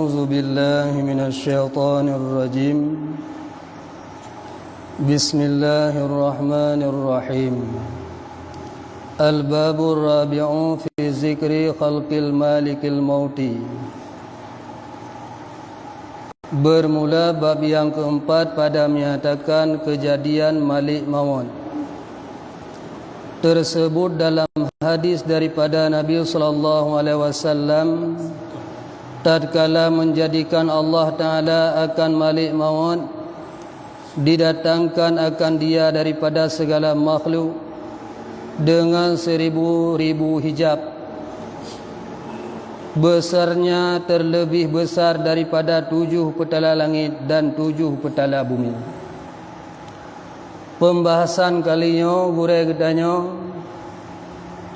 أعوذ بالله من الشيطان الرجيم بسم الله الرحمن الرحيم الباب الرابع في ذكر خلق المالك الموت. Bermula bab yang keempat pada menyatakan kejadian Malik Maut. Tersebut dalam hadis daripada Nabi sallallahu alaihi wasallam, tatkala menjadikan Allah Ta'ala akan Malik Maut, didatangkan akan dia daripada segala makhluk dengan 1000 hijab, besarnya terlebih besar daripada 7 petala langit dan 7 petala bumi. Pembahasan kalinya gure gedanyo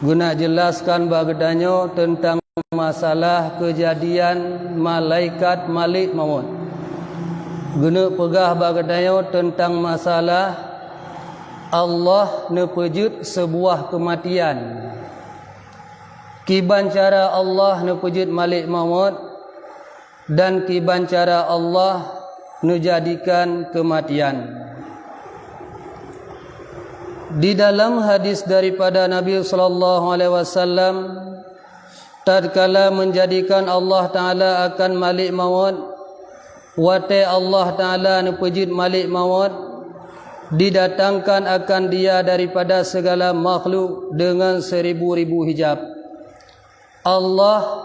guna jelaskan bagedanyo tentang masalah kejadian malaikat Malik Maut. Guna pegah bagedanyo tentang masalah Allah nepejut sebuah kematian. Kiban cara Allah nepejut Malik Maut dan kiban cara Allah menjadikan kematian. Di dalam hadis daripada Nabi sallallahu alaihi wasallam, tatkala menjadikan Allah Taala akan Malik Maut, wate Allah Taala nepejut Malik Maut, didatangkan akan dia daripada segala makhluk dengan 1000 hijab. Allah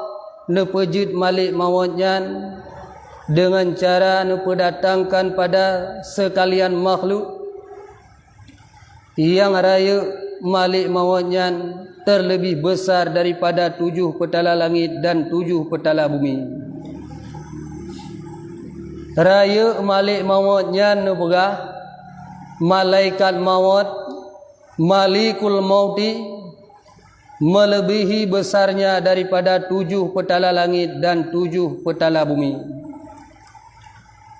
nepejut Malik Mautnya dengan cara nepedatangkan pada sekalian makhluk yang raya Malik Mautnya terlebih besar daripada 7 petala langit dan 7 petala bumi. Raya Malik Mautnya nebegah malaikat maut, Malikul Mauti, melebihi besarnya daripada 7 petala langit dan 7 petala bumi.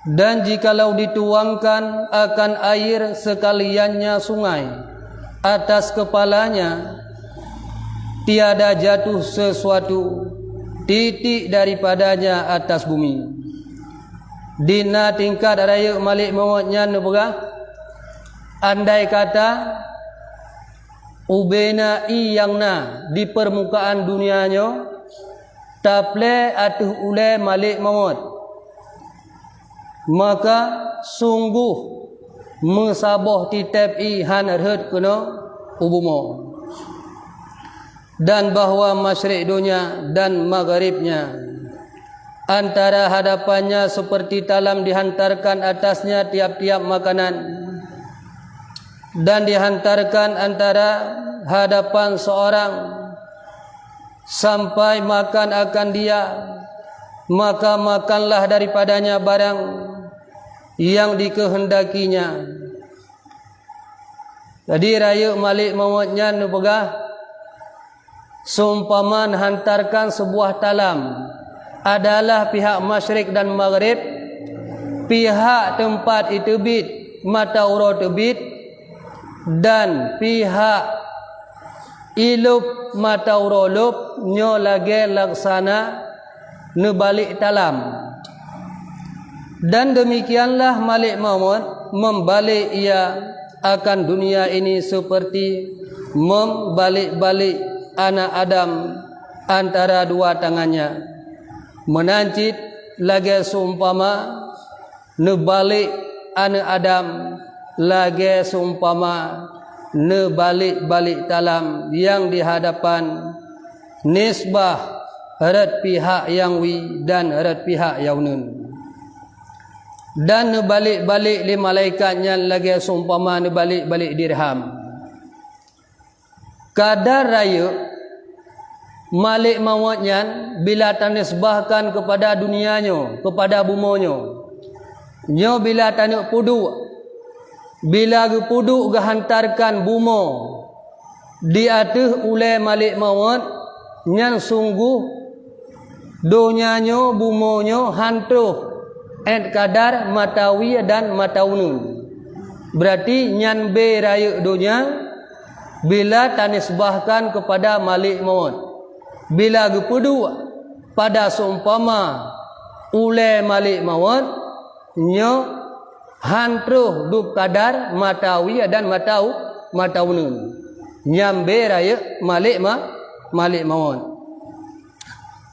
Dan jikalau dituangkan akan air sekaliannya sungai atas kepalanya, tiada jatuh sesuatu titik daripadanya atas bumi. Dina tingkat raya Malik Mautnya nebegah, andai kata ubena iyangna di permukaan dunianya taple atuh ule Malik Maut, maka sungguh mesaboh titep i han erhet kena ubumo, dan bahwa masyrik dunia dan maghribnya antara hadapannya seperti talam dihantarkan atasnya tiap-tiap makanan, dan dihantarkan antara hadapan seorang sampai makan akan dia, maka makanlah daripadanya barang yang dikehendakinya. Jadi raya Malik Mautnya nebegah seumpama hantarkan sebuah talam adalah pihak masyrik dan maghrib, pihak tempat itu terbit mata uro terbit, dan pihak ilup mata uro lup nyo lagi laksana nebalik talam. Dan demikianlah Malik Maut membalik ia akan dunia ini seperti membalik-balik anak Adam antara dua tangannya, menancit lagi seumpama nebalik anak Adam lagi seumpama nebalik-balik talam yang dihadapan nisbah erat pihak yang wi dan erat pihak yang nun. Dan nebalik-balik li malaikatnya lagi seumpama nebalik-balik dirham. Kadar raya Malik Mautnya bila tanisbahkan kepada dunianya, kepada bumonyo, nyo bila tanik pudu, bila ge pudu ge hantarkan bumo di atas ule Malik Maut, nyan sungguh donyanyo bumonyo hantuh et kadar matawi dan mataunun. Berarti nyan be raya dunia bila tanisbahkan kepada Malik Maut, bila gepudu pada seumpama ule malik maut nyo hantruh dub kadar matawi dan mataunun nyambe raya malik maut.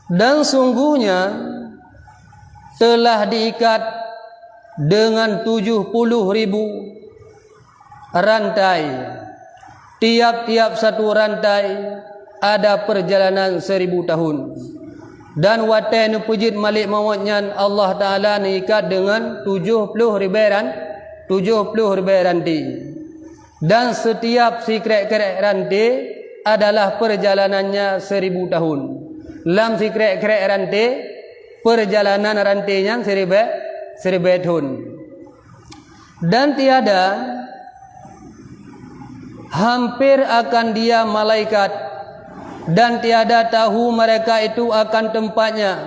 Dan sungguhnya telah diikat dengan 70.000 rantai. Tiap-tiap satu rantai ada perjalanan 1000 tahun. Dan watai nu pujit malik mautnya Allah Ta'ala niikat dengan 70.000 rantai. Dan setiap si krek-krek rantai adalah perjalanannya 1000 tahun. Lam si krek-krek rantai, perjalanan rantainya 1000 tahun. Dan tiada hampir akan dia malaikat, dan tiada tahu mereka itu akan tempatnya.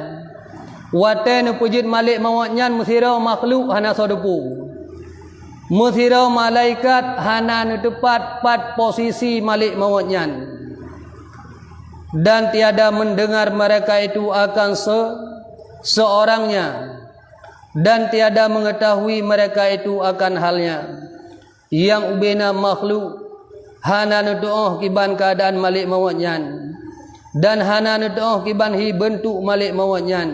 Watai nu pujit malik mautnya musirau makhluk hana sodupu. Musirau malaikat hana nu tepat pat posisi malik mautnya. Dan tiada mendengar mereka itu akan seorangnya, dan tiada mengetahui mereka itu akan halnya. Yang ubena makhluk hana nuduh kiban keadaan malik mautnya, dan hana nuduh kiban hi bentuk malik mautnya,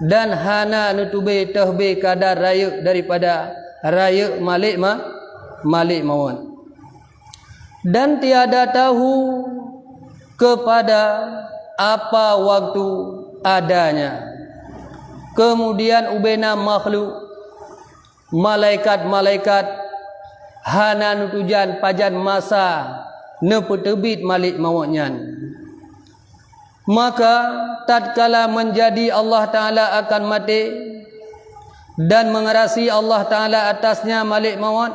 dan hana nutube tahbe kadar raya daripada raya malik maut. Dan tiada tahu kepada apa waktu adanya. Kemudian ubena makhluk malaikat-malaikat hana nutujan pajan masa nepetebit malik mautnya. Maka tatkala menjadi Allah Ta'ala akan mati dan mengerasi Allah Ta'ala atasnya malik maut,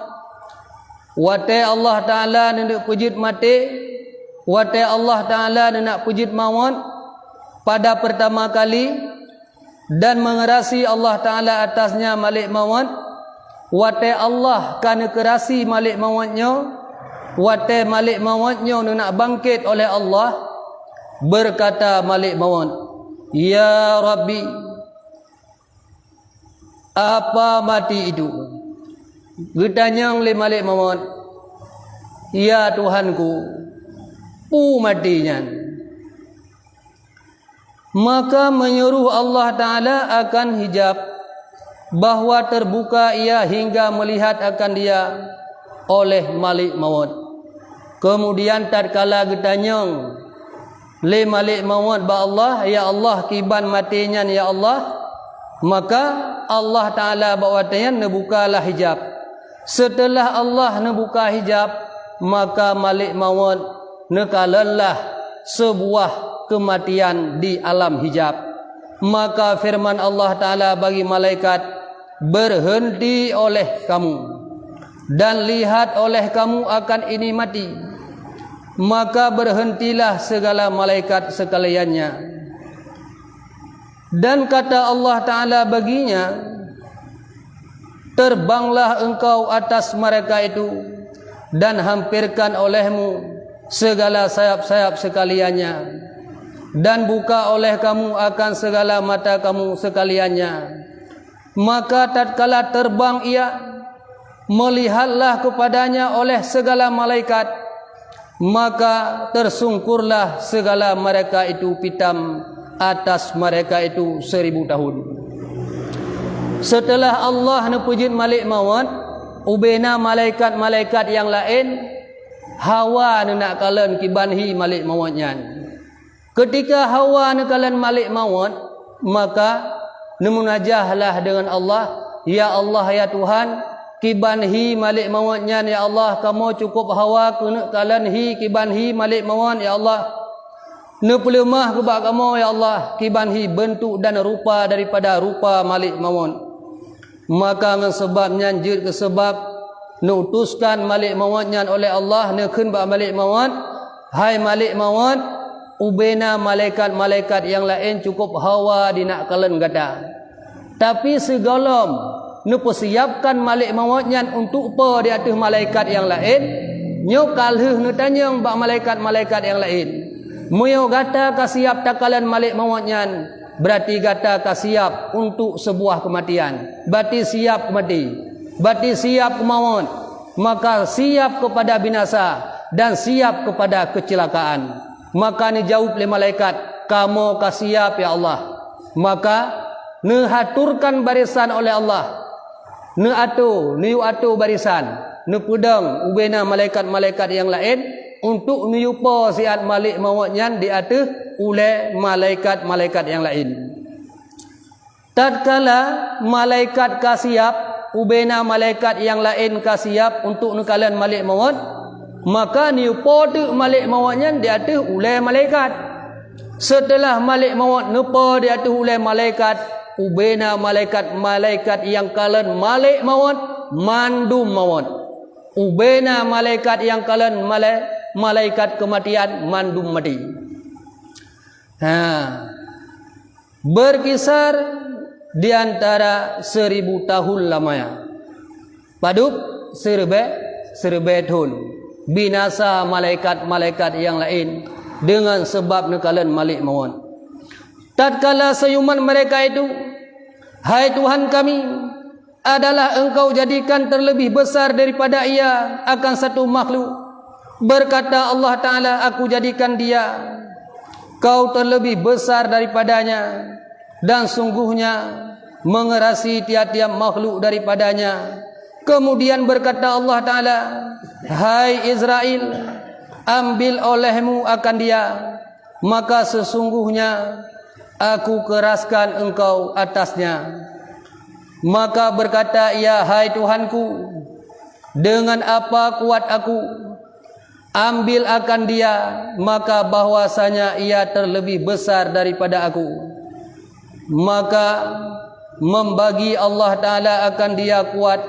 watai Allah Ta'ala nak pujit mati, watai Allah Ta'ala nak pujit maut pada pertama kali, dan mengerasi Allah Ta'ala atasnya malik maut, watai Allah kana kerasi malik mautnya, watai malik mautnya nak bangkit oleh Allah. Berkata malik maut, ya Rabbi, apa mati itu? Bertanya oleh malik maut, ya Tuhanku, pu matinya. Maka menyuruh Allah Ta'ala akan hijab, bahwa terbuka ia hingga melihat akan dia oleh malik maut. Kemudian tatkala getanyang le malik maut ba Allah, ya Allah kiban matinya ya Allah, maka Allah Ta'ala bawatanya nebukalah hijab. Setelah Allah nebuka hijab, maka malik maut nekalanlah sebuah kematian di alam hijab. Maka firman Allah Ta'ala bagi malaikat, berhenti oleh kamu dan lihat oleh kamu akan ini mati. Maka berhentilah segala malaikat sekaliannya. Dan kata Allah Ta'ala baginya, terbanglah engkau atas mereka itu dan hampirkan olehmu segala sayap-sayap sekaliannya, dan buka oleh kamu akan segala mata kamu sekaliannya. Maka tatkala terbang ia, melihatlah kepadanya oleh segala malaikat, maka tersungkurlah segala mereka itu pitam atas mereka itu 1000 tahun. Setelah Allah nepujit malik maut, ubena malaikat-malaikat yang lain Hawa nak kalen kibanhi malik mautnya. Ketika Hawa nak kalen malik maut, maka nemunajahlah dengan Allah, ya Allah ya Tuhan, kibanhi malik mautnya ya Allah, kamu cukup Hawa kena kalanhi kibanhi malik maut ya Allah. Nepelemah kebak kamu ya Allah, kibanhi bentuk dan rupa daripada rupa malik maut. Maka dengan sebabnya jid ke sebab nutuskan malik mautnya oleh Allah, nekun bak malik maut, hai malik maut, ubena malaikat-malaikat yang lain cukup Hawa dinak kalen gada. Tapi segolom nupersiapkan malik mautnya untuk apa di atas malaikat yang lain, nyo kalheuh nu tanyang bak malaikat-malaikat yang lain. Muyo gata kasiap takalan malik mautnya, berarti kata kasiap untuk sebuah kematian. Berarti siap mati, berarti siap maut, maka siap kepada binasa dan siap kepada kecelakaan. Maka ni jawab oleh malaikat, kamu kasiap ya Allah. Maka nehaturkan barisan oleh Allah, ne atur barisan, ne pedang ubena malaikat-malaikat yang lain untuk menyupa siat malik mautnya di atas oleh malaikat-malaikat yang lain. Tatkala malaikat kasiap ubena malaikat yang lain kasiap untuk nekalan malik maut, maka niupa tu malik mautnya di atas oleh malaikat. Setelah malik maut nepa di atas oleh malaikat, ubena malaikat-malaikat yang kalan malik maut mandum maut. Ubena malaikat yang kalan malaikat kematian mandum mati. Berkisar di antara 1000 tahun lamanya. Paduk serbe tahun. Binasa malaikat-malaikat yang lain dengan sebab nekalan malik maut. Tatkala sayuman mereka itu, hai Tuhan kami, adalah Engkau jadikan terlebih besar daripada ia akan satu makhluk. Berkata Allah Ta'ala, aku jadikan dia, kau terlebih besar daripadanya, dan sungguhnya mengerasi tiap-tiap makhluk daripadanya. Kemudian berkata Allah Ta'ala, hai Israel, ambil olehmu akan dia, maka sesungguhnya aku keraskan engkau atasnya. Maka berkata ia, hai Tuhanku, dengan apa kuat aku, ambil akan dia, maka bahwasanya ia terlebih besar daripada aku. Maka membagi Allah Ta'ala akan dia kuat,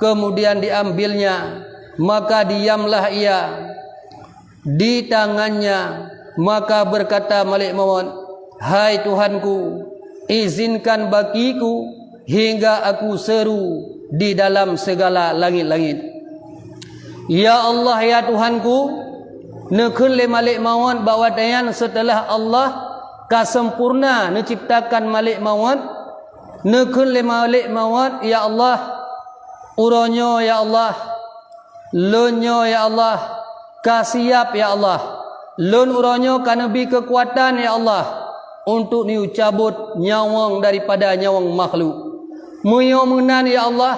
kemudian diambilnya, maka diamlah ia di tangannya. Maka berkata malik maut, hai Tuhanku, izinkan bagiku hingga aku seru di dalam segala langit-langit. Ya Allah, ya Tuhanku, nekun le malik maut bawadayan setelah Allah kasempurna menciptakan malik maut, nekun le malik maut ya Allah, uronyo ya Allah, lonyo ya Allah, kasiap ya Allah, lon uronyo kanabi kekuatan ya Allah untuk niu cabut nyawang daripada nyawang makhluk. Muyo menan ya Allah,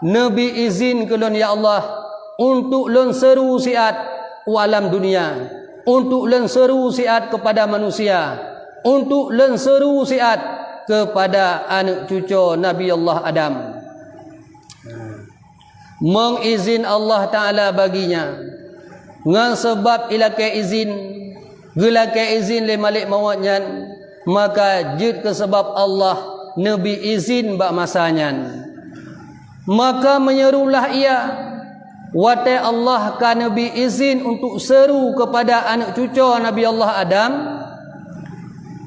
nabi izin ke lon ya Allah untuk lon seru siat alam dunia, untuk lon seru siat kepada manusia, untuk lon seru siat kepada anak cucu Nabi Allah Adam. Mengizin Allah Ta'ala baginya, ngan sebab ilake izin, gelake izin le malik mautnya, maka jid ke sebab Allah Nabi izin bak masanya. Maka menyerulah ia, watai Allah ka Nabi izin untuk seru kepada anak cucu Nabi Allah Adam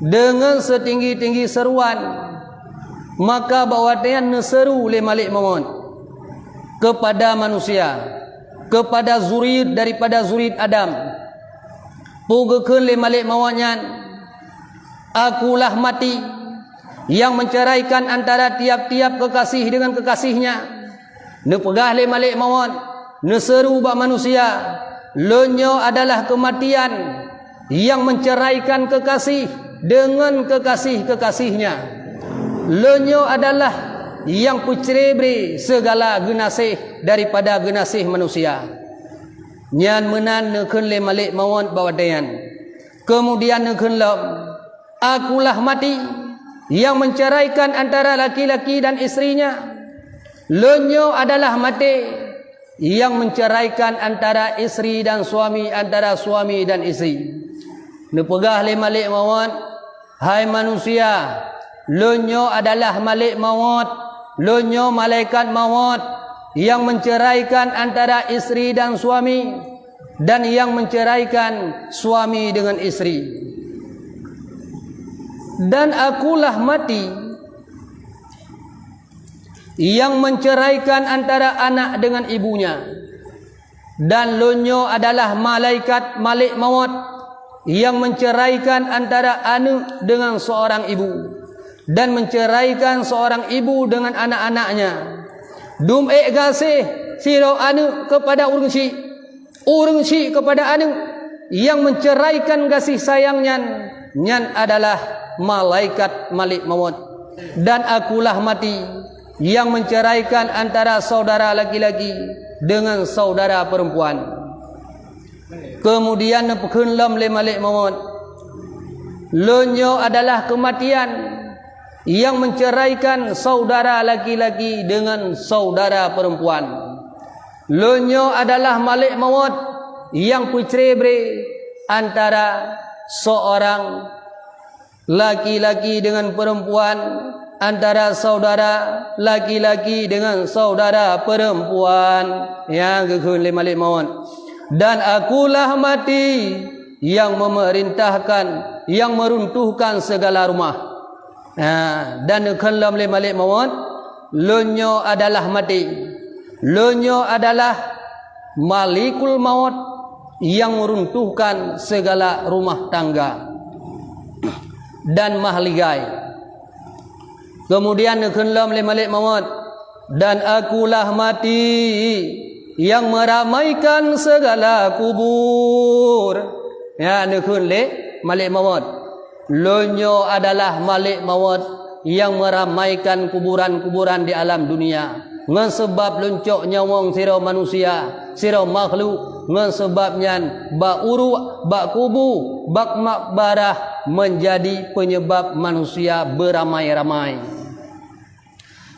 dengan setinggi-tinggi seruan. Maka bawatnya neseru le malik maut kepada manusia, kepada zurid daripada zurid Adam. Pugekeun le malik mautnya, akulah mati yang menceraikan antara tiap-tiap kekasih dengan kekasihnya. Nepegah le malik maut, neseru bak manusia, lonyo adalah kematian yang menceraikan kekasih dengan kekasih-kekasihnya. Lonyo adalah yang pucerebre segala genasih daripada genasih manusia. Nyan menan nekun le malik maut bawadayan. Kemudian nekun lom, akulah mati yang menceraikan antara laki-laki dan istrinya. Lonyo adalah mati yang menceraikan antara istri dan suami, antara suami dan istri. Nepegah le malik maut, hai manusia, lonyo adalah malik maut, lonyo malaikat maut yang menceraikan antara istri dan suami, dan yang menceraikan suami dengan istri. Dan akulah mati yang menceraikan antara anak dengan ibunya. Dan lonyo adalah malaikat malik maut yang menceraikan antara anak dengan seorang ibu dan menceraikan seorang ibu dengan anak-anaknya. Dum gasih siro anak kepada urang si kepada anak, yang menceraikan kasih sayangnya nyan adalah malaikat malik maut. Dan akulah mati yang menceraikan antara saudara laki-laki dengan saudara perempuan. Kemudian nepkeunlam le malik maut. Lonyo adalah kematian yang menceraikan saudara laki-laki dengan saudara perempuan. Lonyo adalah malik maut yang pucebre antara seorang laki-laki dengan perempuan, antara saudara laki-laki dengan saudara perempuan, yang kekeun le malik maut. Dan akulah mati yang memerintahkan, yang meruntuhkan segala rumah. Dan kekeun le malik maut. Lonyo adalah mati. Lonyo adalah malikul maut yang meruntuhkan segala rumah tangga dan mahligai. Kemudian kekeun le malik maut. Dan akulah mati yang meramaikan segala kubur. Ya, nekun le malik maut. Lonyo adalah malik maut yang meramaikan kuburan-kuburan di alam dunia. Ngan sebab loncok nyawang siro manusia, siro makhluk, ngan sebabnya bak uru, bak kubu, bak makbarah menjadi penyebab manusia beramai-ramai.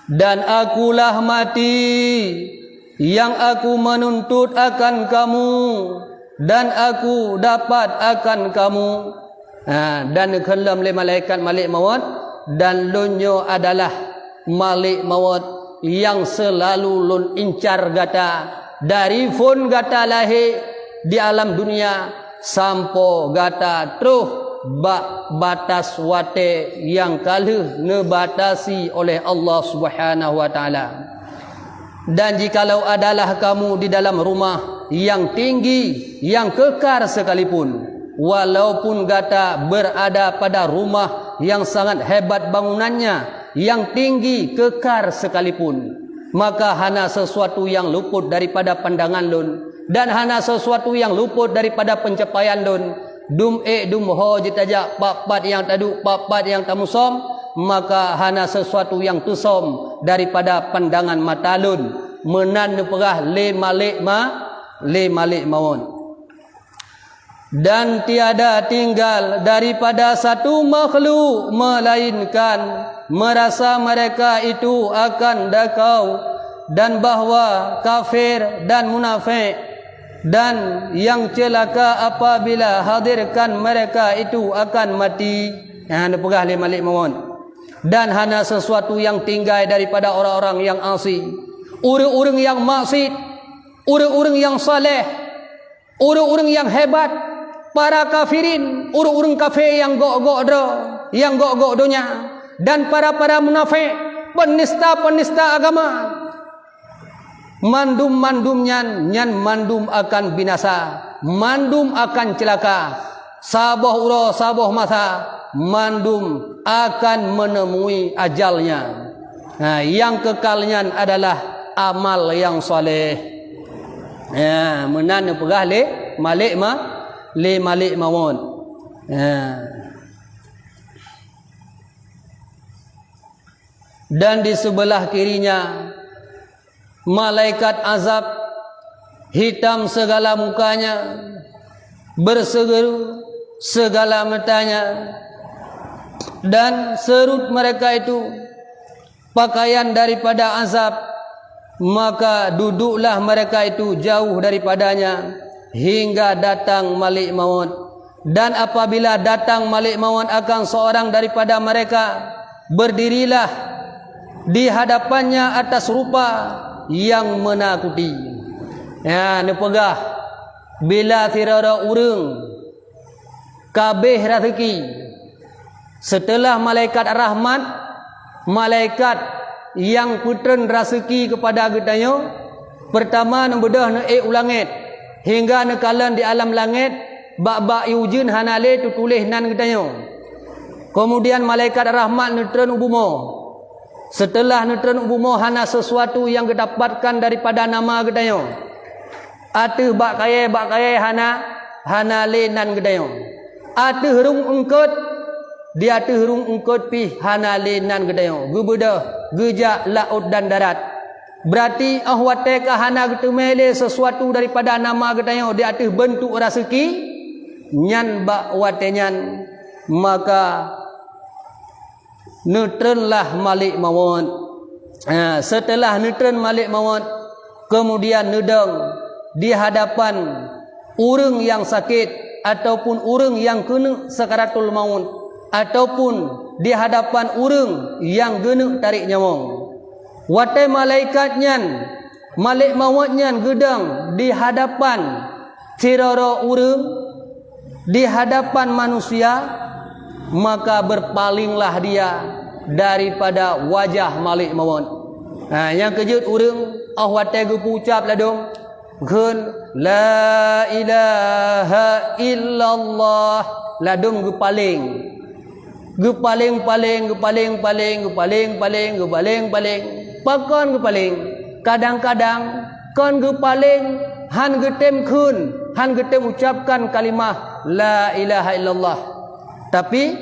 Dan akulah mati yang aku menuntut akan kamu dan aku dapat akan kamu. Dan kelam le malaikat malik maut. Dan lonyo adalah malik maut yang selalu lun incar gata dari fun gata lahir di alam dunia sampo gata truh bak batas wate yang kaluh nebatasi oleh Allah Subhanahu wa taala. Dan jikalau adalah kamu di dalam rumah yang tinggi, yang kekar sekalipun, walaupun gata berada pada rumah yang sangat hebat bangunannya, yang tinggi, kekar sekalipun, maka hana sesuatu yang luput daripada pandangan lun, dan hana sesuatu yang luput daripada pencapaian lun. Dum ho jitajak papat yang tadu, papat yang tamusom, maka hana sesuatu yang tusom daripada pandangan mata lun. Menan perah le malik maut. Dan tiada tinggal daripada satu makhluk melainkan merasa mereka itu akan dakau, dan bahwa kafir dan munafik dan yang celaka apabila hadirkan mereka itu akan mati. Hana perah le malik maut. Dan hana sesuatu yang tinggal daripada orang-orang yang asi, orang-orang yang maksud, orang-orang yang saleh, orang-orang yang hebat, para kafirin, orang-orang kafir yang yang dunia, dan para munafik, penista agama. Mandum-mandumnya nyan mandum akan binasa, mandum akan celaka. Saboh uro saboh masa, mandum akan menemui ajalnya. Yang kekalnya adalah amal yang soleh. Menan perah le malik maut. Dan di sebelah kirinya malaikat azab, hitam segala mukanya, bersegeru segala matanya, dan serut mereka itu pakaian daripada azab. Maka duduklah mereka itu jauh daripadanya hingga datang malik maut. Dan apabila datang malik maut akan seorang daripada mereka, berdirilah di hadapannya atas rupa yang menakuti. Nepegah bila tirara urang kabeh rezeki setelah malaikat rahmat, malaikat yang putren rezeki kepada getanyo, pertama nembedah ne ulangit hingga nekalan di alam langit, bak yujun hanale tu tulis nan gedanyo. Kemudian malaikat rahmat netren ubumo. Setelah netren ubumo hana sesuatu yang didapatkan daripada nama gedanyo. Atu bak kaya hana le nan gedanyo. Atu herung engkut dia atu herung engkut pi hana le nan gedanyo. Gubedah gejak laut dan darat. Berarti ahwate ka hana getemele sesuatu daripada nama gedanyo dia atu bentuk rezeki nyan bak watenyan maka neutrenlah malik maut. Setelah neutren malik maut, kemudian nedang di hadapan orang yang sakit ataupun orang yang kena sakaratul maut ataupun di hadapan orang yang kena tarik nyawa. Watai malaikatnya malik mautnya gedang di hadapan cirara orang, di hadapan manusia, maka berpalinglah dia daripada wajah malik maut. Yang kejut orang ahwate gu ucap ladung gun la ilaha illallah ladung gu paling pakon gu paling kadang-kadang kon gu paling han getem kun han getem ucapkan kalimah la ilaha illallah. Tapi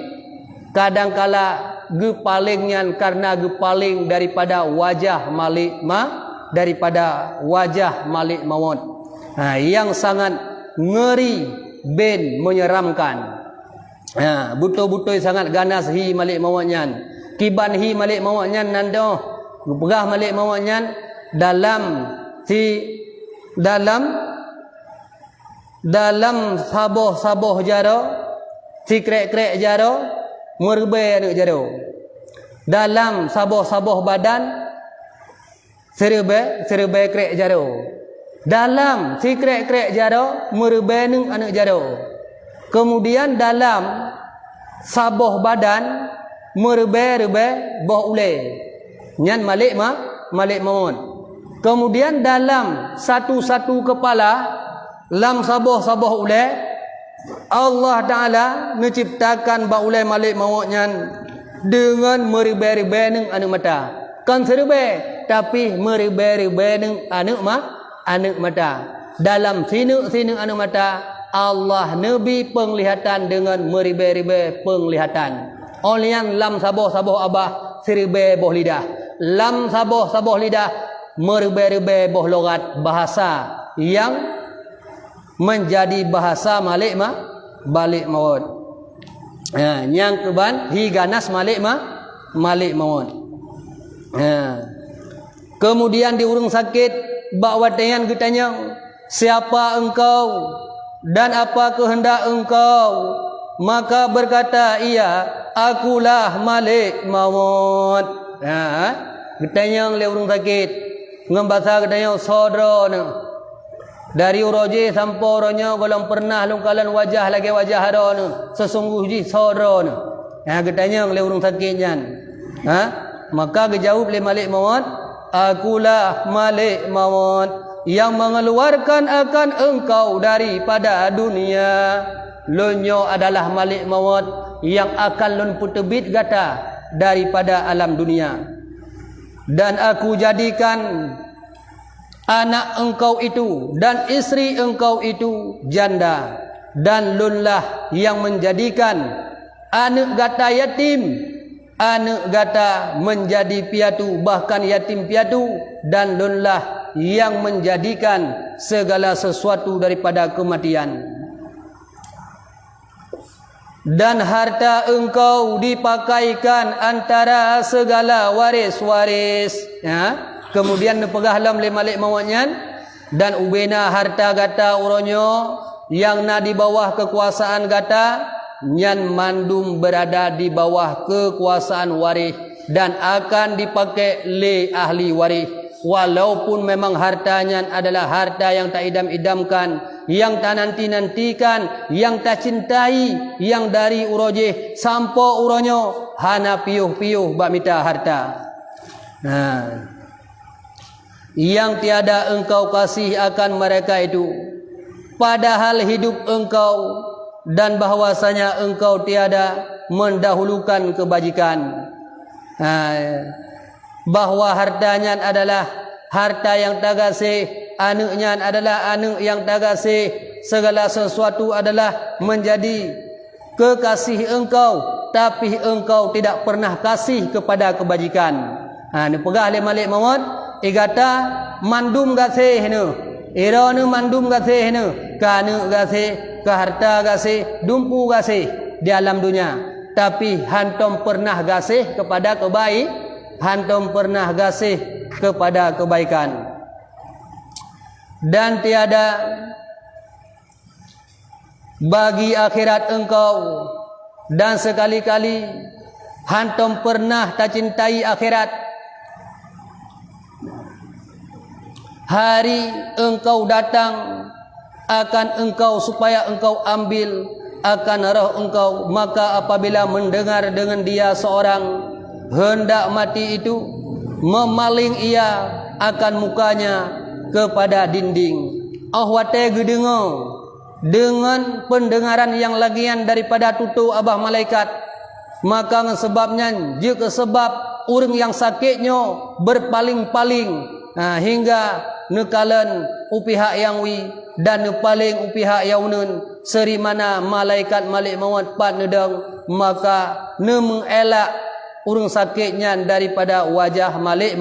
kadangkala gepalingnya karena gepaling daripada wajah malik daripada wajah malik maut. Yang sangat ngeri ben menyeramkan. Betul-betul sangat ganas hi malik mautnya. Kiban hi malik mautnya nando gepegah malik mautnya dalam saboh jaro si krek-krek jaro merbe anu jaro dalam saboh badan serbe krek jaro dalam si krek jaro merbe nung anu jaro. Kemudian dalam saboh badan merbe boh ule nyan malik maut. Kemudian dalam satu kepala lam saboh ule Allah Ta'ala menciptakan baulai malik mautnya dengan meribe-ribe neng anu mata. Kan serbe tapi meribe-ribe neng anu mata. Dalam sinu anu mata Allah nabi penglihatan dengan meribe-ribe penglihatan. Olian lam saboh abah siribe boh lidah. Lam saboh lidah meribe-ribe boh logat bahasa yang menjadi bahasa malik maut. Yang keban hi ganas malik maut. Kemudian di urung sakit bak watayan getanya siapa engkau dan apa kehendak engkau, maka berkata ia akulah malik maut. Getanya le urung sakit ngembasa getanya saudara ne dari uroje sampai orangnya kalau pernah lungkalan wajah lagi wajah ada sesungguh ji saudara ne. Getanya le urung sakitnya. Maka gejawab le malik maut, akulah malik maut yang mengeluarkan akan engkau daripada dunia. Lunyo adalah malik maut yang akan lun putebit gata daripada alam dunia. Dan aku jadikan anak engkau itu dan istri engkau itu janda, dan lunlah yang menjadikan anak gata yatim, anak gata menjadi piatu, bahkan yatim piatu, dan lunlah yang menjadikan segala sesuatu daripada kematian. Dan harta engkau dipakaikan antara segala waris-waris. Kemudian nepegah lam le malik mautnya, dan ubena harta gata uronyo yang na di bawah kekuasaan gata nyan mandum berada di bawah kekuasaan waris dan akan dipakai le ahli waris. Walaupun memang hartanya adalah harta yang tak idam-idamkan, yang tak nanti-nantikan, yang tak cintai, yang dari uroje sampo uronyo hana piuh-piuh bak mita harta. Yang tiada engkau kasih akan mereka itu, padahal hidup engkau dan bahwasanya engkau tiada mendahulukan kebajikan. Bahwa hartanya adalah harta yang tagasih, anaknya adalah anak yang tagasih, segala sesuatu adalah menjadi kekasih engkau, tapi engkau tidak pernah kasih kepada kebajikan. Ni pegah le malik mawat igata mandum gasih nu ira nu mandum gasih nu kana gasih ke harta gasih dumpu gasih di alam dunia, tapi hantom pernah gasih kepada hantom pernah gasih kepada kebaikan. Dan tiada bagi akhirat engkau, dan sekali-kali hantom pernah tak cintai akhirat. Hari engkau datang akan engkau supaya engkau ambil akan roh engkau, maka apabila mendengar dengan dia seorang hendak mati itu, memaling ia akan mukanya kepada dinding. Ahwate gedengo dengan pendengaran yang lagian daripada tutu abah malaikat, maka sebabnya jika sebab orang yang sakitnya berpaling-paling hingga nekalan upihak yang wi dan nepaling upihak yaunun seri mana malaikat malik maut pat nedang, maka ne mengelak urang sakitnya daripada wajah malik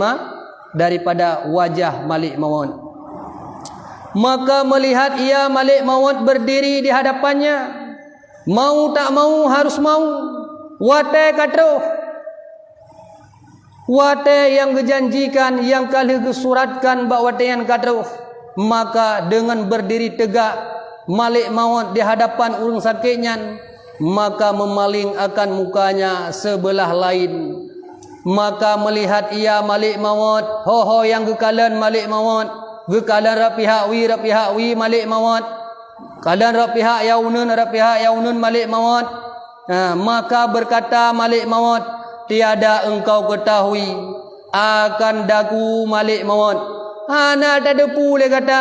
maut. Maka melihat ia malik maut berdiri di hadapannya, mau tak mau harus mau. Wate katro, wate yang dijanjikan, yang kali disuratkan bak wate yang katro, maka dengan berdiri tegak malik maut di hadapan urang sakitnya, maka memaling akan mukanya sebelah lain. Maka melihat ia malik maut, ho yang gekalan malik maut, gekalan rapihak wi malik maut, kalan rapihak yaunun malik maut. Maka berkata malik maut, tiada engkau ketahui akan daku malik maut. Ana tak depu le kata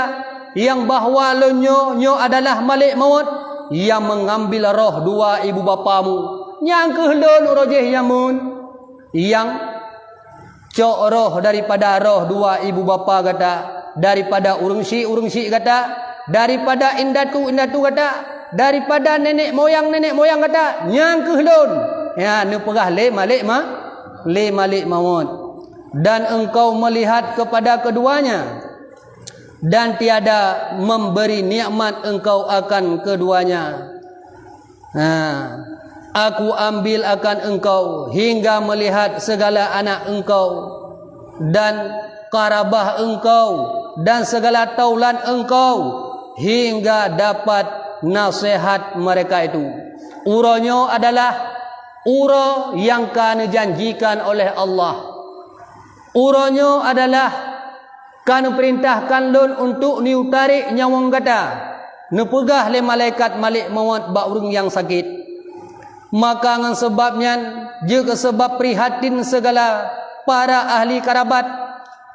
yang bahwa nyo adalah malik maut yang mengambil roh dua ibu bapamu, yang kehlon rojeh yamun, yang cok roh daripada roh dua ibu bapa kata, daripada urung si kata, daripada indatu kata, daripada nenek moyang kata, yang kehlon ya ne perah le malik maut. Dan engkau melihat kepada keduanya, dan tiada memberi nikmat engkau akan keduanya. Aku ambil akan engkau hingga melihat segala anak engkau dan karabah engkau dan segala taulan engkau, hingga dapat nasihat mereka itu. Uronya adalah uro yang kan janjikan oleh Allah. Uronya adalah kan perintahkan lun untuk ni utarik nyawang kata, nepegah le malaikat malik maut bak urang yang sakit. Maka dengan sebabnya juga sebab prihatin segala para ahli karabat,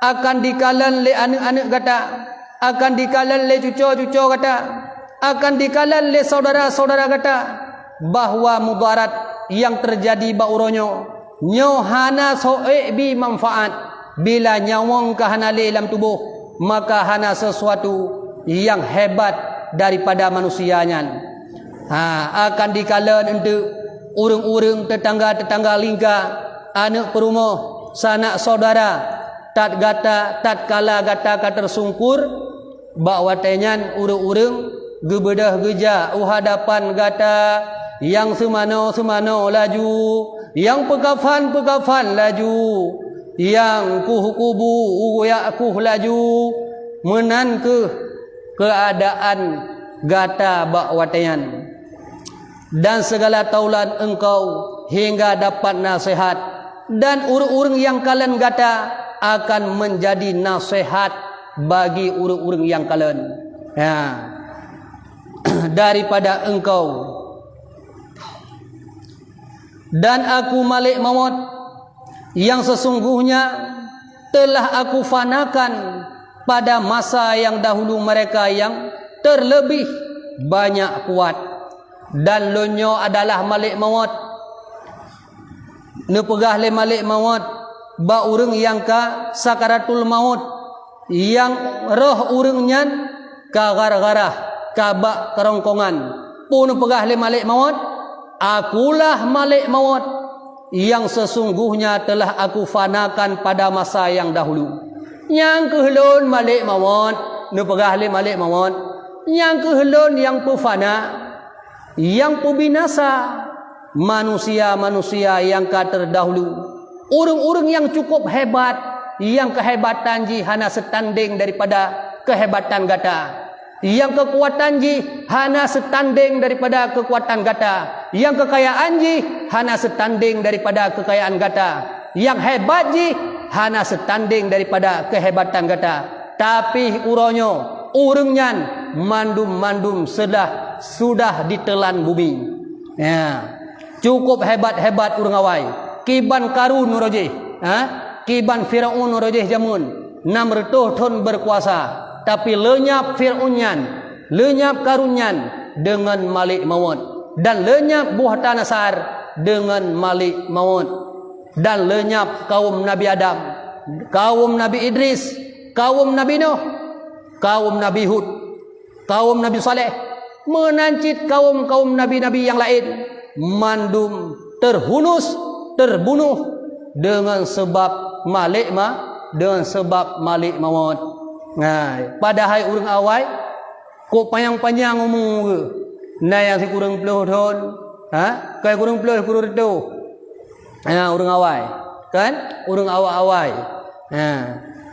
akan dikalan le anak-anak kata, akan dikalan le cucu-cucu kata, akan dikalan le saudara-saudara kata, bahwa mudarat yang terjadi bak uronyo nyo hana soe bi manfaat, bila nyawang kahana le dalam tubuh, maka hana sesuatu yang hebat daripada manusianya. Akan dikalan untuk urang-urang tetangga-tetangga lingka, anak perumah, sanak saudara, tatkala gata tersungkur bak watenyan urang-urang gebedah geja hadapan gata, yang semano laju, yang pekafan laju, yang kubu yakuh laju, menan keadaan gata bak watenyan. Dan segala taulan engkau hingga dapat nasihat, dan urang-urang yang kalian gata akan menjadi nasihat bagi urang-urang yang kalian daripada engkau. Dan aku malik maut yang sesungguhnya telah aku fanakan pada masa yang dahulu mereka yang terlebih banyak kuat. Dan lonyo adalah malik maut. Ne pegah le malik maut ba urang yang ka sakaratul maut, yang roh urang nyan ka gara-gara ka ba kerongkongan. Pun pegah le malik maut, akulah malik maut yang sesungguhnya telah aku fanakan pada masa yang dahulu. Yang kehelon malik maut, ne pegah le malik maut, yang kehelon yang pufana, yang pubinasa, manusia-manusia yang ka terdahulu, orang-orang yang cukup hebat, yang kehebatan ji hana setanding daripada kehebatan gata, yang kekuatan ji hana setanding daripada kekuatan gata, yang kekayaan ji hana setanding daripada kekayaan gata, yang hebat ji hana setanding daripada kehebatan gata. Tapi uronyo urangnya mandum-mandum sudah ditelan bumi. Ya, cukup hebat-hebat urang awai. Kiban Karun rojeh, kiban Firaun rojeh jamun 600 tahun berkuasa, tapi lenyap Firaunyan, lenyap Karunyan dengan malik maut, dan lenyap buah tanasar dengan malik maut, dan lenyap kaum Nabi Adam, kaum Nabi Idris, kaum Nabi Nuh, kaum Nabi Hud, kaum Nabi Saleh, menancit kaum-kaum nabi-nabi yang lain, mandum terhunus, terbunuh dengan sebab malik maut. Nah, padahal urang awai kok panjang-panjang ngomong ke. Nah yang si kurang puluh tahun, kayak kurang puluh kurang itu. Urang awai, kan? Urang awai.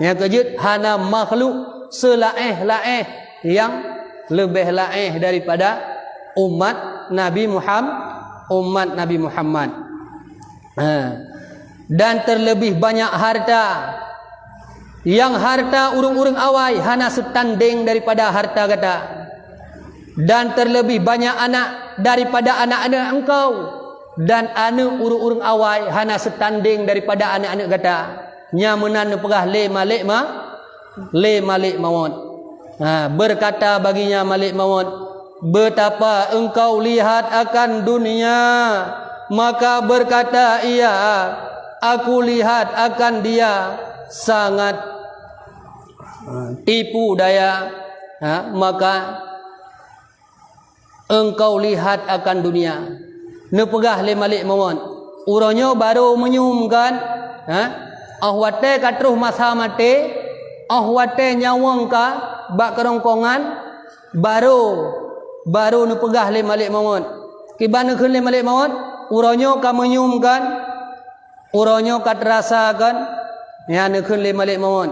Yang kejut hana makhluk selaeh-laeh yang lebih laeh daripada umat Nabi Muhammad. Dan terlebih banyak harta, yang harta urang-urang awai hana setanding daripada harta kata, dan terlebih banyak anak daripada anak-anak engkau, dan anak urang-urang awai hana setanding daripada anak-anak kata. Nyamenan pegah le malik maut. Berkata baginya malik maut, betapa engkau lihat akan dunia? Maka berkata ia, aku lihat akan dia sangat tipu daya. Maka engkau lihat akan dunia. Nepegah le malik maut. Uronyo baru menyumkan, ahwate katruh masa mati, ahwate nyawang ka bak kerongkongan, baru nepegah le malik maut. Kibana keun le malik maut, uronyo ka menyumkan, uronyo ka terasakan, ya nekeun le malik maut.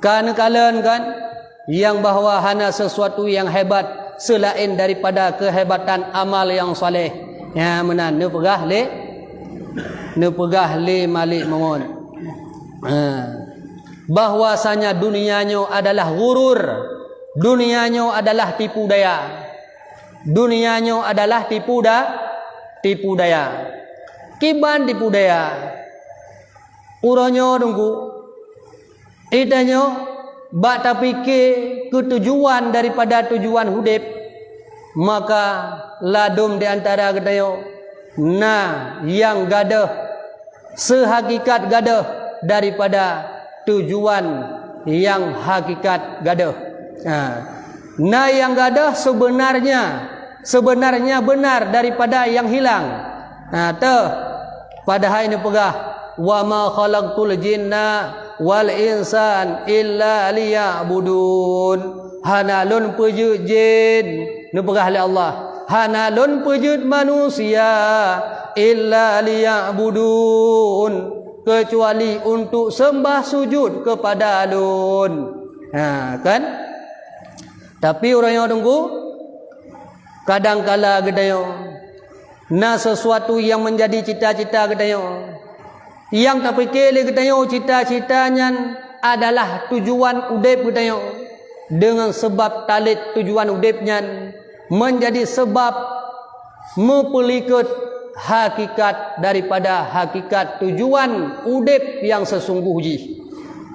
Kan kalen kan yang bahwa hana sesuatu yang hebat selain daripada kehebatan amal yang soleh. Ya menan nepegah le malik maut. Bahwasanya dunianya adalah gurur, dunianya adalah tipu daya, dunianya adalah tipu daya. Kiban tipu daya, uronyo dungku, itanyo bak tapike ketujuan daripada tujuan hudip, maka ladum di antara ketayo, nah yang gadah sehakikat gadah daripada tujuan yang hakikat gadah. Nah yang gadah sebenarnya benar daripada yang hilang. Padahal ini pegah, wa ma khalaqtul jinna wal insan illa liya'budun. Hanalun pujud jin, ni pegah oleh Allah. Hanalun pujud manusia illa liya'budun, kecuali untuk sembah sujud kepada alun. Kan? Tapi orang yang tunggu kadang-kala gedayo na sesuatu yang menjadi cita-cita gedayo, yang tak fikir gedayo cita-citanya adalah tujuan udip gedayo, dengan sebab talit tujuan udipnya menjadi sebab mempelikat hakikat daripada hakikat tujuan udip yang sesungguhnya.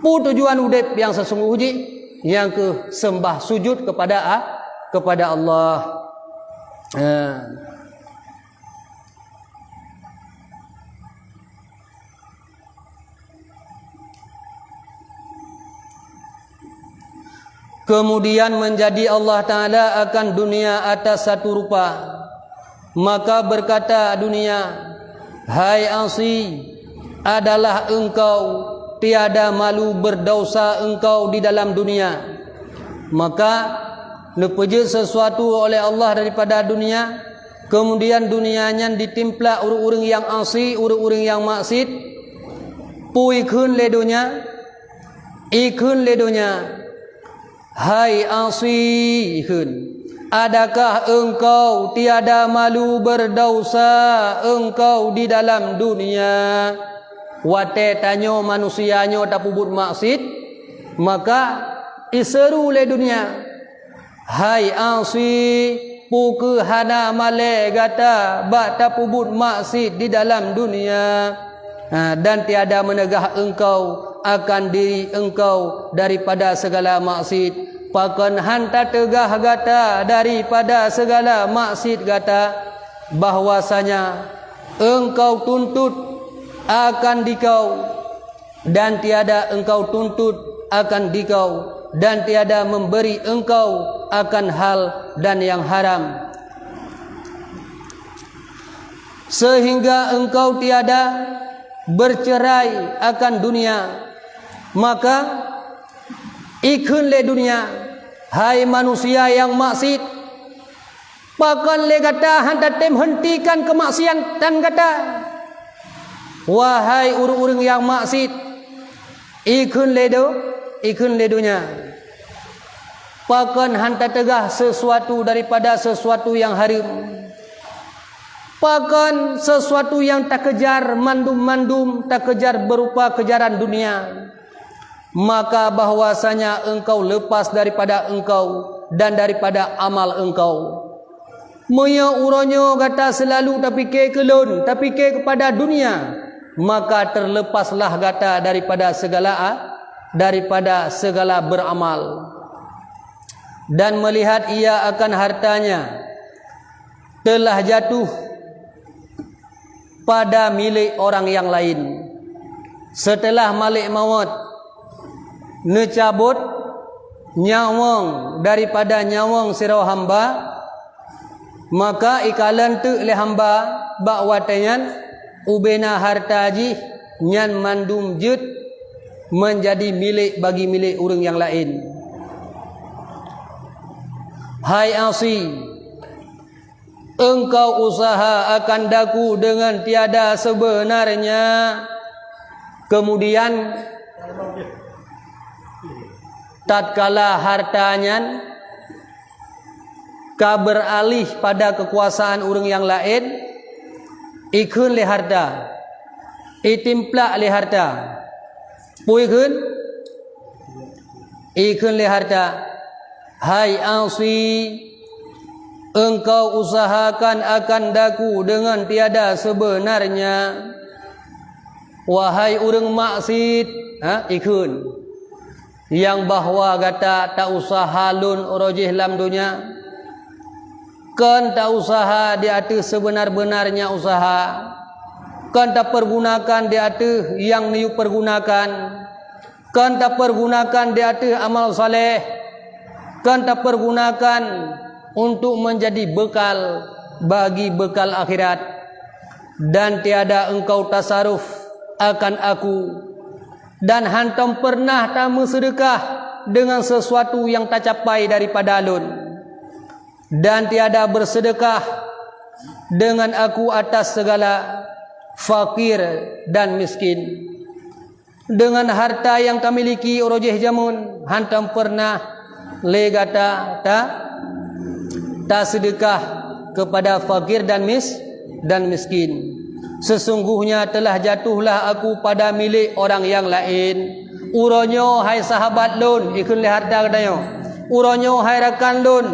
Tujuan udip yang sesungguhnya yang ke sembah sujud kepada kepada Allah. Kemudian menjadi Allah Ta'ala akan dunia atas satu rupa. Maka berkata dunia, hai Asi, adalah engkau tiada malu berdosa engkau di dalam dunia. Maka lepeje sesuatu oleh Allah daripada dunia, kemudian dunianya ditimpa urang-urang yang asi, urang-urang yang maksud, pui khun le dunia, ikhun le dunia. Hai Asi khun, adakah engkau tiada malu berdosa engkau di dalam dunia? Wate tanyo manusianyo tak pubut maksud, maka iseru le dunia, hai Asi, puke hana male gata bak tak pubut maksud di dalam dunia, dan tiada menegah engkau akan diri engkau daripada segala maksud. Pakan hanta tegah gata daripada segala maksud gata, bahwasanya engkau tuntut akan dikau dan tiada engkau tuntut akan dikau, dan tiada memberi engkau akan hal dan yang haram, sehingga engkau tiada bercerai akan dunia. Maka ikun le dunia, hai manusia yang maksud, pakan le kata hanta tem hentikan kemaksiatan dan kata, wahai urang-urang yang maksud, ikun le dunia, pakan hanta tegah sesuatu daripada sesuatu yang haram, pakan sesuatu yang tak kejar mandum-mandum, tak kejar berupa kejaran dunia. Maka bahwasanya engkau lepas daripada engkau dan daripada amal engkau. Moya uronyo kata selalu tapi ke kelun, tapi ke kepada dunia, maka terlepaslah kata daripada segala beramal. Dan melihat ia akan hartanya telah jatuh pada milik orang yang lain. Setelah malik maut necabut nyawang daripada nyawang sirau hamba, maka ikalan tu le hamba bak watengan ubena harta ji nyan mandum jut menjadi milik bagi milik orang yang lain. Hai Asi, engkau usaha akan daku dengan tiada sebenarnya, kemudian tatkala hartanya ka beralih pada kekuasaan orang yang lain, ikun le harta, itimplak le harta, puikun ikun le harta. Hai Asi, engkau usahakan akan daku dengan tiada sebenarnya, wahai orang maksud, ikun yang bahwa kata tak usaha lun rojih lam dunia, kan tak usaha di atas sebenar-benarnya usaha, kan tak pergunakan di atas yang niu pergunakan, kan tak pergunakan di atas amal saleh, kan tak pergunakan untuk menjadi bekal bagi bekal akhirat, dan tiada engkau tasaruf akan aku, dan hantam pernah tamu sedekah dengan sesuatu yang tak capai daripada alun, dan tiada bersedekah dengan aku atas segala fakir dan miskin. Dengan harta yang kami miliki orojeh jamun, hantam pernah legata tak sedekah kepada fakir dan miskin. Sesungguhnya telah jatuhlah aku pada milik orang yang lain. Uronyo hai sahabat lun, ikun le harta katayo. Uronyo hai rakan lun,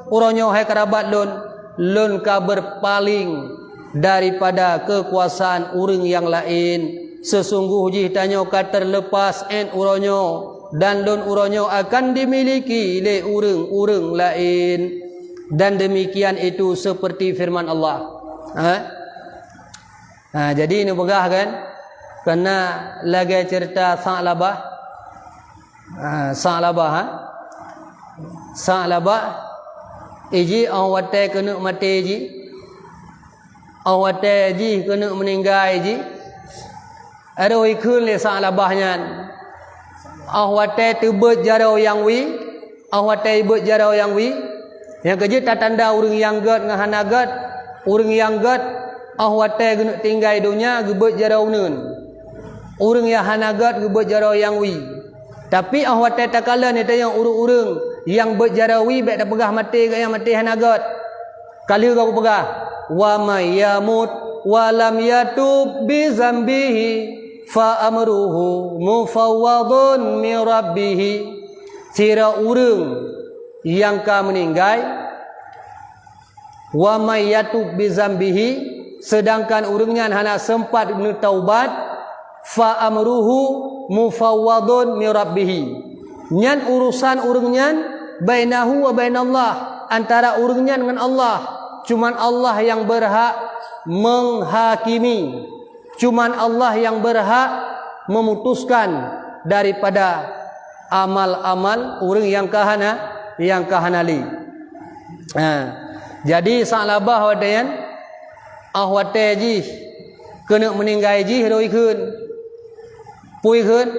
uronyo hai kerabat lun, lun ka berpaling daripada kekuasaan orang yang lain. Sesungguhnya tanyo ka terlepas en uronyo, dan lun uronyo akan dimiliki le urang-urang lain. dan demikian itu seperti firman Allah. Jadi ini pegah kan, kena lagi cerita Sa'labah. Sa'labah iji awate kena mati iji, awate iji kena meninggal iji. Ada ikun le Sa'labahnya, awate tebut jarau yang wi, awate ibut jarau yang wi. Yang kerja tak tanda orang yang gad dengan hanagat, orang yang gad awate kena tinggal dunia gebut jarau nun. Orang yang hanagat gebut jarau yang wi. Tapi awate tak kala ni tanya urung-urung yang berjarawi baik dah pegah mati ke yang mati hanagat. Kali kau pegah wa may yamut wa lam yatub bi zambihi fa amruhu mufawwadun min rabbih. Sira urung yang ka meninggal wa may yatub bi zambihi, sedangkan urungnya hana sempat taubat, fa amruhu mufawwadun min rabbih. Nyan urusan urungnya bainahu wa bainallah, antara urungnya dengan Allah. Cuman Allah yang berhak menghakimi, cuman Allah yang berhak memutuskan daripada amal-amal urung yang kahanali. Jadi Sa'labah wadayan ahwate ji kena meninggal ji heroikun puikun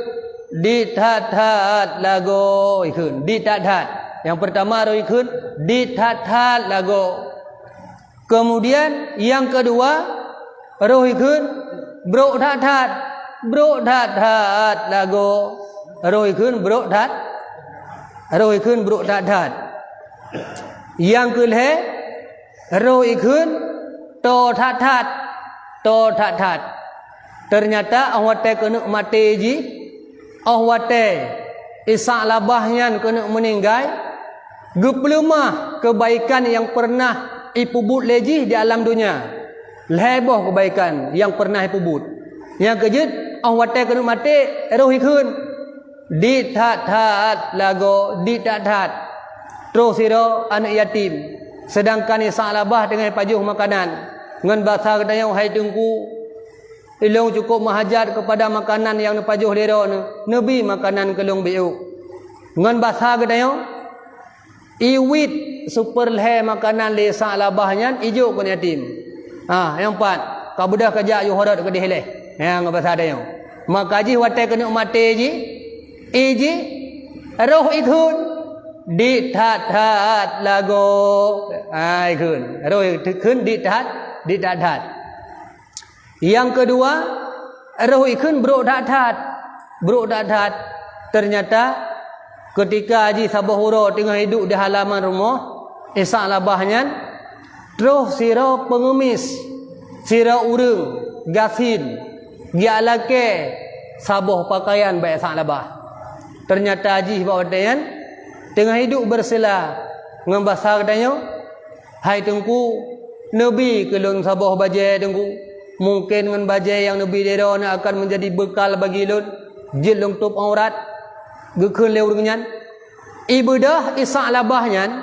dithat-that lago ikun dithat-that. Yang pertama roikun dithat-that lago. Kemudian yang kedua roikun bro that lago. Roikun bro that. Yang kelhe roikun to that. Ternyata awate kena mati ji, awate Sa'labahnya kena meninggal, geplemah kebaikan yang pernah ipubut leji di alam dunia. Leboh kebaikan yang pernah ipubut. Yang kejut awate kena mati rohikun dithat-that lago dithat-that. Terus siro anak yatim. Sedangkan Sa'labah dengan pajuh makanan. Ngan bahasa katanya hai tengku ilong cukup mahajat kepada makanan yang pajuh lero nabi makanan kelong biu. Ngan bahasa katanya iwit super leh makanan le Sa'labahnya ijo kun yatim. Yang empat kabudah kerja yu horat ke diheleh. Yang bahasa katanya maka ji wate kena mate ji iji roh ikun dithat-that lago. Ikun roh ikun dithat. Yang kedua roh ikun bro dat. Ternyata ketika Haji Sabahuro tengah hidup di halaman rumah Sa'labahnya, terus sira pengemis, sira urung gasin gialake sabuh pakaian baik Sa'labah. Ternyata Haji bawadayan tengah hidup bersela ngembasar katanya hai tengku nabi kelun sabuh bajai tengku. Mungkin dengan bajai yang Nabi dera akan menjadi bekal bagi lun jil long tup aurat gekun leurungan ibadah Sa'labahnya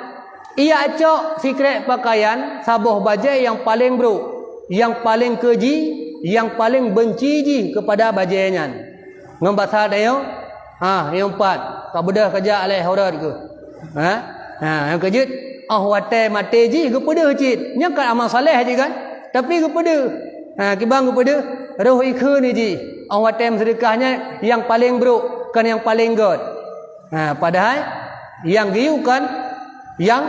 ia acok sikret pakaian sabuh bajai yang paling buruk, yang paling keji, yang paling benci ji kepada bajainya. Ngembasa dayo yang empat kabudah kerja alai horat ke yang kejut wate mate ji kepada cit nyakat amal saleh ji kan, tapi kepada kibang kepada roh ikun ni ji awate sedekahnya yang paling buruk kan yang paling god. Padahal yang giu kan yang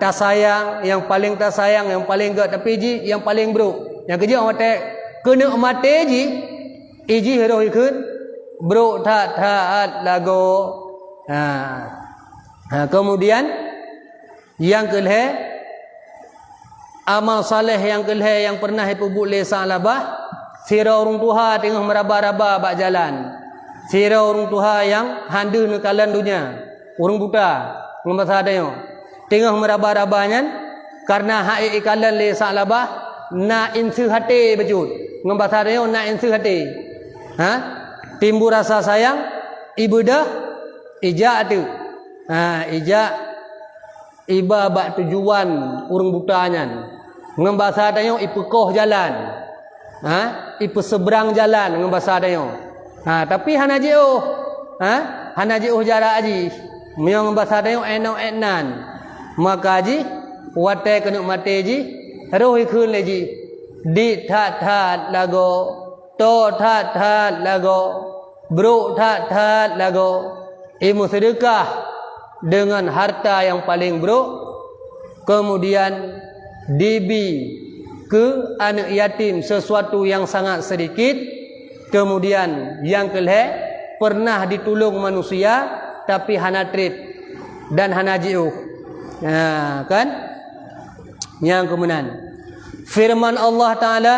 tak sayang, yang paling tak sayang, yang paling god, tapi ji yang paling buruk. Yang kerja awate kena mate ji iji roh ikun buruk that lago. Kemudian yang kelih amal saleh yang kelih yang pernah ipubut le Sa'labah, sira urung tuha tengah meraba-raba bak jalan. Sira urung tuha yang handu nekalan dunia, urung buta ngembasa dayo tengah meraba-rabanya karena hak ikalan le Sa'labah na insu hati bejut. Ngembasa dayo na insu hati. Timbul rasa sayang ibadah ija tu. Ija iba bak tujuan urang butanya ngem bahasa dayo ipekoh jalan ipe seberang jalan ngem bahasa dayo tapi hana jeuh hana jeuh jarak aji meong bahasa dayo eno enan maka ji wate kenu mate ji rohi khun le ji di that that lago to that that lago bro that that lago ilmu sedekah dengan harta yang paling buruk, kemudian dibi ke anak yatim sesuatu yang sangat sedikit, kemudian yang kelih pernah ditolong manusia tapi hana treat dan hana jiuh. Kan? Yang kemudian firman Allah Ta'ala,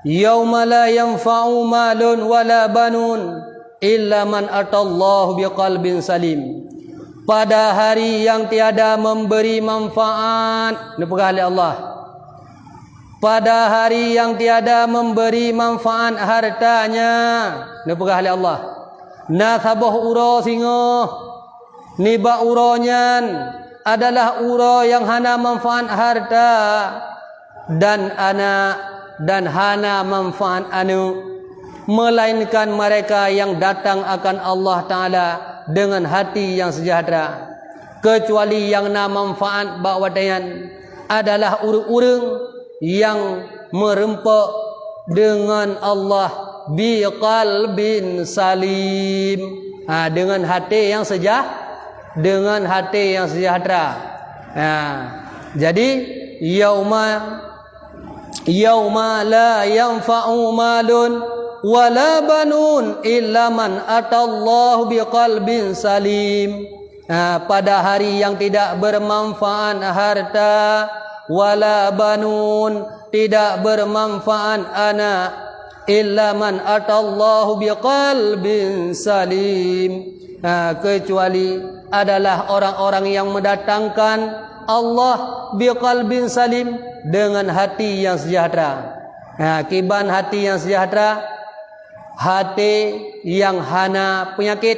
yauma la yanfa'u malun wala banun illa man atallahu biqalbin salim. Pada hari yang tiada memberi manfaat, nepegah oleh Allah. Pada hari yang tiada memberi manfaat hartanya, nepegah oleh Allah. Nasabah uro singo, niba uronyan adalah uro yang hana manfaat harta dan anak dan hana manfaat anu, melainkan mereka yang datang akan Allah Ta'ala dengan hati yang sejahtera. Kecuali yang na manfaat bak watayan adalah urang-urang yang merempak dengan Allah biqalbin salim, dengan hati yang dengan hati yang sejahtera. Jadi yauma la yanfa'u malun wala banun illa man atallahu biqalbin salim. Pada hari yang tidak bermanfaat harta, wala banun, tidak bermanfaat anak, illa man atallahu biqalbin salim, kecuali adalah orang-orang yang mendatangkan Allah biqalbin salim, dengan hati yang sejahtera. Kiban hati yang sejahtera, hati yang hana penyakit,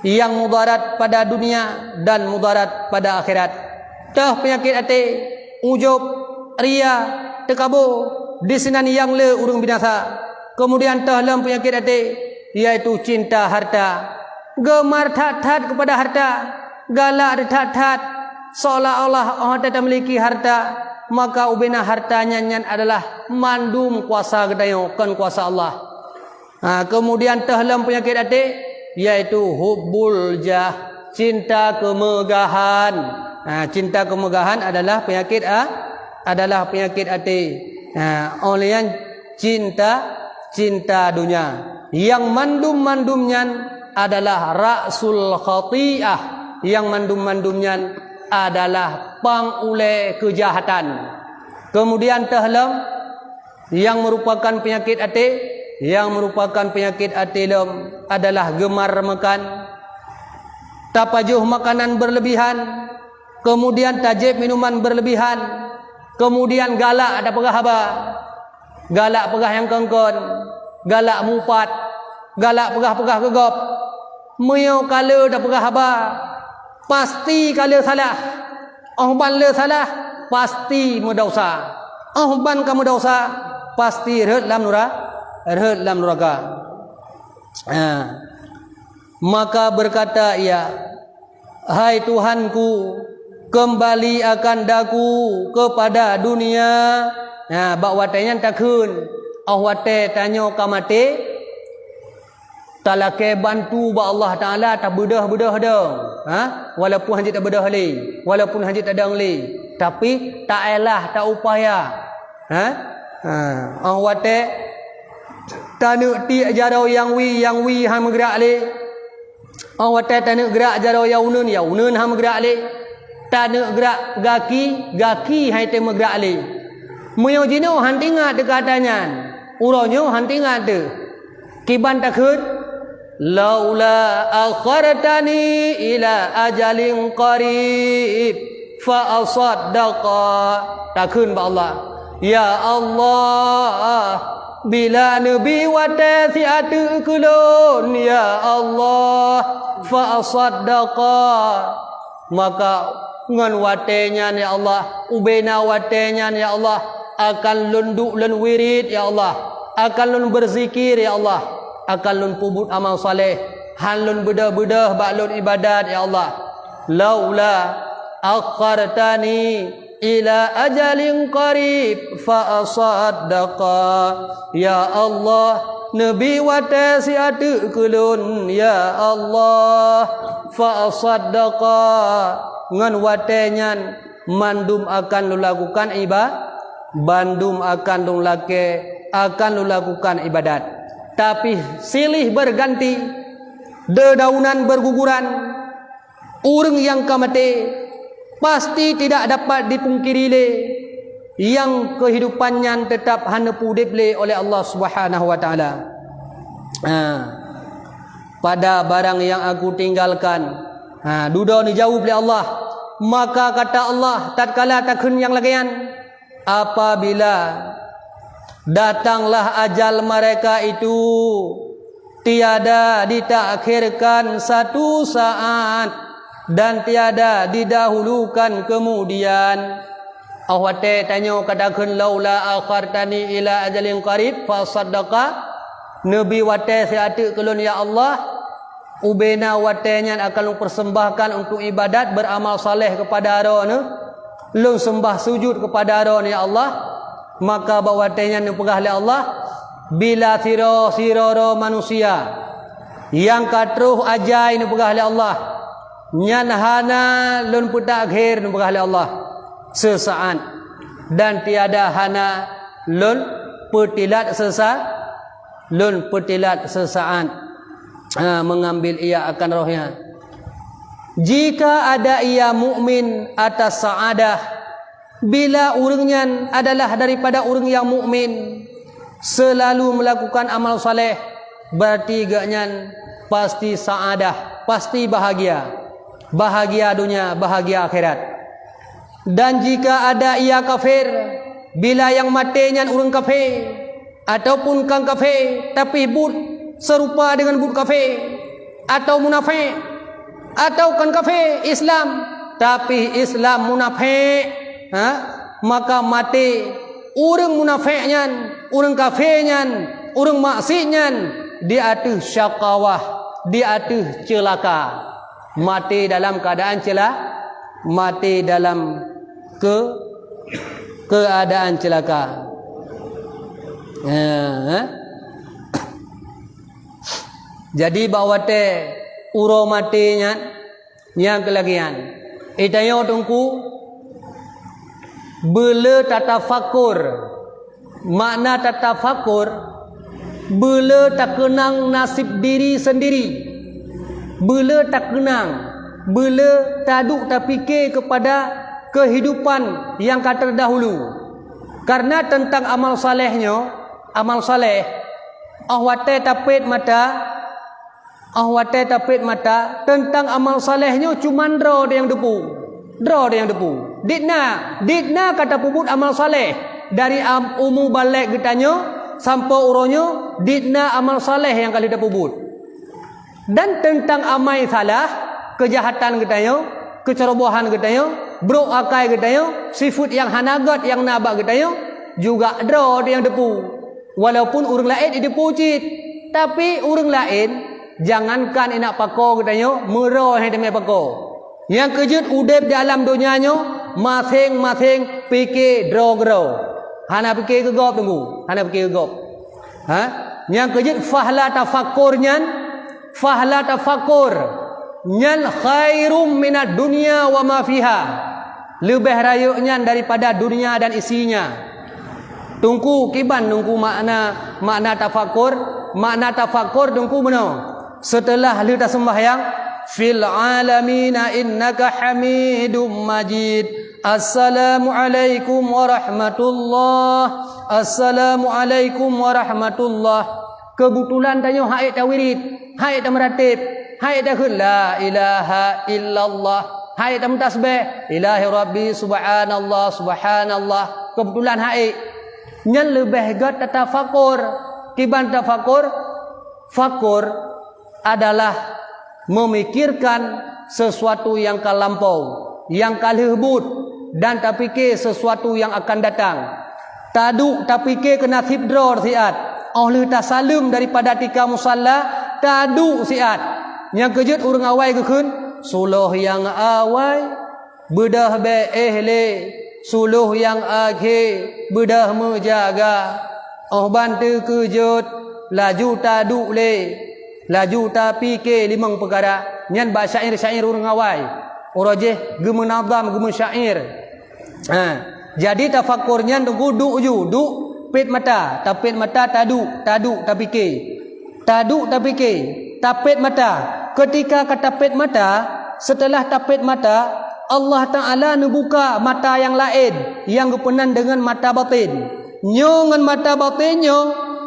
yang mudarat pada dunia dan mudarat pada akhirat. Tah penyakit hati ujub, ria, tekabur, disinan yang le urung binasa. Kemudian tah lam penyakit hati yaitu cinta harta, gemar tat-tat kepada harta, galak tat-tat seolah-olah orang tidak memiliki harta, maka ubina hartanya nyan adalah mandum kuasa gedayo kan kuasa Allah. Kemudian tahlam penyakit hati yaitu hubbul jah, cinta kemegahan. Cinta kemegahan adalah penyakit hati. Oleh yang cinta dunia, yang mandum-mandumnya adalah ra'sul khati'ah, yang mandum-mandumnya adalah pangule kejahatan. Kemudian tahlam yang merupakan penyakit hati, adalah gemar makan, tapajuh makanan berlebihan, kemudian tajib minuman berlebihan, kemudian galak ada pegah haba, galak pegah yang kengkon, galak mupat, galak pegah-pegah gegop, meyau kala ada pegah haba, pasti kala salah. Ban le salah pasti mendosa. Ban kamu dosa pasti rehat dalam neraka. Maka berkata ia, hai Tuhanku, kembali akan daku kepada dunia. Bak watenya takun, wate tanyo kamate, talake bantu ba Allah Ta'ala tak bedah-bedah dah. Walaupun hanya tak bedah li, walaupun hanya tak dang li, tapi tak elah, tak upaya. Wate tanuk ti jarau yang wi hang gerak li. Wate tanuk gerak jarau yang unun hang gerak li. Tanuk gerak gaki hai te gerak li. Muyo jino hantingat dekatanya. Uronyo hantingat de. Kiban takut laula akhartani ila ajalin qarib fa asaddaqa. Takun ba Allah, ya Allah, bila nabi wate siatu kulun, ya Allah, fa asaddaqa, maka ngan watenya ya Allah, ubena watenya ya Allah, akan lunduk lun wirid ya Allah, akan lun berzikir ya Allah, akan lun pubut amal saleh, han lun bedah-bedah baklun ibadat ya Allah. Laula akhartani ila ajalin qarib fa asaddaqa ya Allah, Nabi wate si atu kulun ya Allah, fa asaddaqa ngan watenyan mandum akan lu lakukan bandum akan lu lakukan ibadat. Tapi silih berganti, dedaunan berguguran, urang yang kamate pasti tidak dapat dipungkiri le, yang kehidupannya tetap hanya pudip le oleh Allah Subhanahu wa taala. Pada barang yang aku tinggalkan, duda ni jauh oleh Allah. Maka kata Allah, tatkala takun yang lagian, apabila datanglah ajal mereka itu, tiada ditakhirkan satu saat dan tiada didahulukan kemudian. Awate tanya katakan laula akhartani ila ajalin qarib fa saddaqa, Nabi wate seatu kelun ya Allah, ubena watenya akan persembahkan untuk ibadat beramal saleh kepada Aro, lu sembah sujud kepada Aro ya Allah. Maka bawatenya pegah oleh Allah, bila siro manusia yang katruh ajai ni pegah oleh Allah, nyan hana lun putak akhir ni pegah oleh Allah sesaat, dan tiada hana lun petilat sesaat mengambil ia akan rohnya. Jika ada ia mukmin atas saadah, bila urangnya adalah daripada urang yang mukmin, selalu melakukan amal saleh, berarti gaknya pasti saadah, pasti bahagia, bahagia dunia, bahagia akhirat. Dan jika ada ia kafir, bila yang matinya urang kafir ataupun kang kafir tapi but serupa dengan but kafir, atau munafik, atau kan kafir Islam tapi Islam munafik, maka mati urang munafiknya, urang kafirnya, urang maksiatnya di atas syaqawah, di atas celaka, mati dalam keadaan mati dalam keadaan celaka. Jadi bawate uro matinya yang kelagian itayo tungku bela tatafakur. Makna tatafakur, bela tak kenang nasib diri sendiri, bela tak kenang, bela taduk tak fikir kepada kehidupan yang kata terdahulu. Karena tentang amal salehnya, amal saleh ahwate tapit mata tentang amal salehnya cuman draw dia yang depu. Didna kata pubut amal saleh dari umur balik getanyo sampai uronyo, didna amal saleh yang kali pubut. Dan tentang amai salah, kejahatan getanyo, kecerobohan getanyo, bro akai getanyo, sifat yang hanagat yang nabak getanyo, juga draw dia yang depu. Walaupun orang lain depu cit, tapi orang lain jangankan enak pako getanyo, merah yang demi pako. Yang kejut udep dalam dunianya masing-masing fikir draw. Hana fikir gegop tunggu, hana fikir gegop. Yang kejut fahla tafakur nyan khairum minad dunya wa ma fiha, lebih rayunya daripada dunia dan isinya. Tunggu kiban tunggu makna tafakur tunggu benar. Setelah lu tak sembahyang, fil alamina innaka hamidum majid. Assalamualaikum warahmatullah. Assalamualaikum warahmatullah. Kebetulan tanya haid tawirid, haid meratib, haid la ilaha illallah, haid tasbih, ilahi rabbi subhanallah subhanallah. Kebetulan haid nyan lebih gat tafakur. Kiban tafakur, fakur adalah memikirkan sesuatu yang kalampau, yang kalah but dan tak fikir sesuatu yang akan datang. Taduk tak fikir kena tidrar siat. Allah tak salam daripada tika musalla, taduk siat. Yang kejut urang awai ke kun, suluh yang awai bedah le, suluh yang akhir bedah menjaga. Oh bantu kejut laju taduk le, laju tak fikir limang perkara. Nyan ba syair-syair urang awai. Urajih gemenazam gemensyair. Jadi tafakurnya duk ju, duk pet mata, tapet mata taduk tak fikir. Taduk tak fikir, tapet mata. Ketika kata pet mata, setelah tapet mata, Allah Ta'ala membuka mata yang lain yang berpenan dengan mata batin. Nyo dengan mata batinnya,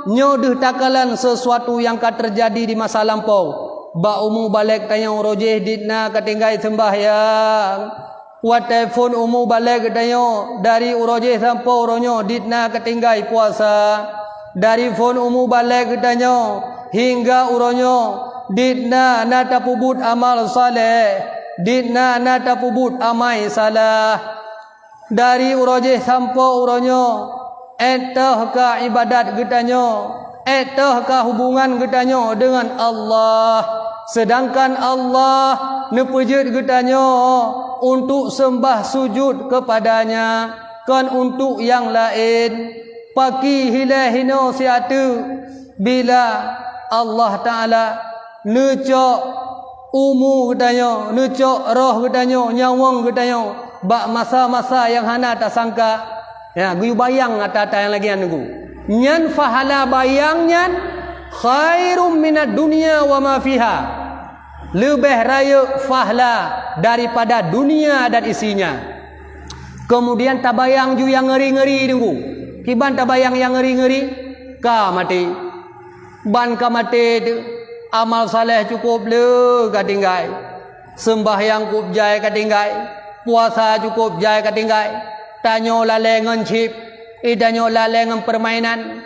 nyo deh takalan sesuatu yang akan terjadi di masa lampau. Ba umu balik tanya rojeh ditna ketinggai sembahyang. Wa telefon umu balik tanya dari urojeh sampai uronyo ditna ketinggai puasa. Dari phone umu balik tanya hingga uronyo ditna nata pubut amal saleh, ditna nata pubut amai salah. Dari urojeh sampai uronyo etah ka ibadat getanyo, etah ka hubungan getanyo dengan Allah. Sedangkan Allah nepejut getanyo untuk sembah sujud kepadanya, kan untuk yang lain paki hilahino siatu bila Allah Ta'ala necok umu getanyo, necok roh getanyo, nyawang getanyo bak masa-masa yang hana tak sangka. Ya, guyu bayang kata yang lagi anu. Nyan fahala bayang nyan khairum minad dunia wa ma fiha. Lebih raya fahla daripada dunia dan isinya. Kemudian tabayang ju yang ngeri-ngeri tunggu. Kiban tabayang yang ngeri-ngeri ka mati. Ban ka mati tu amal saleh cukup le ka tinggai. Sembahyang cukup jai ka tinggai. Puasa cukup jai ka tinggai. Tanyo lale ngan chip, idanyo lale ngan permainan,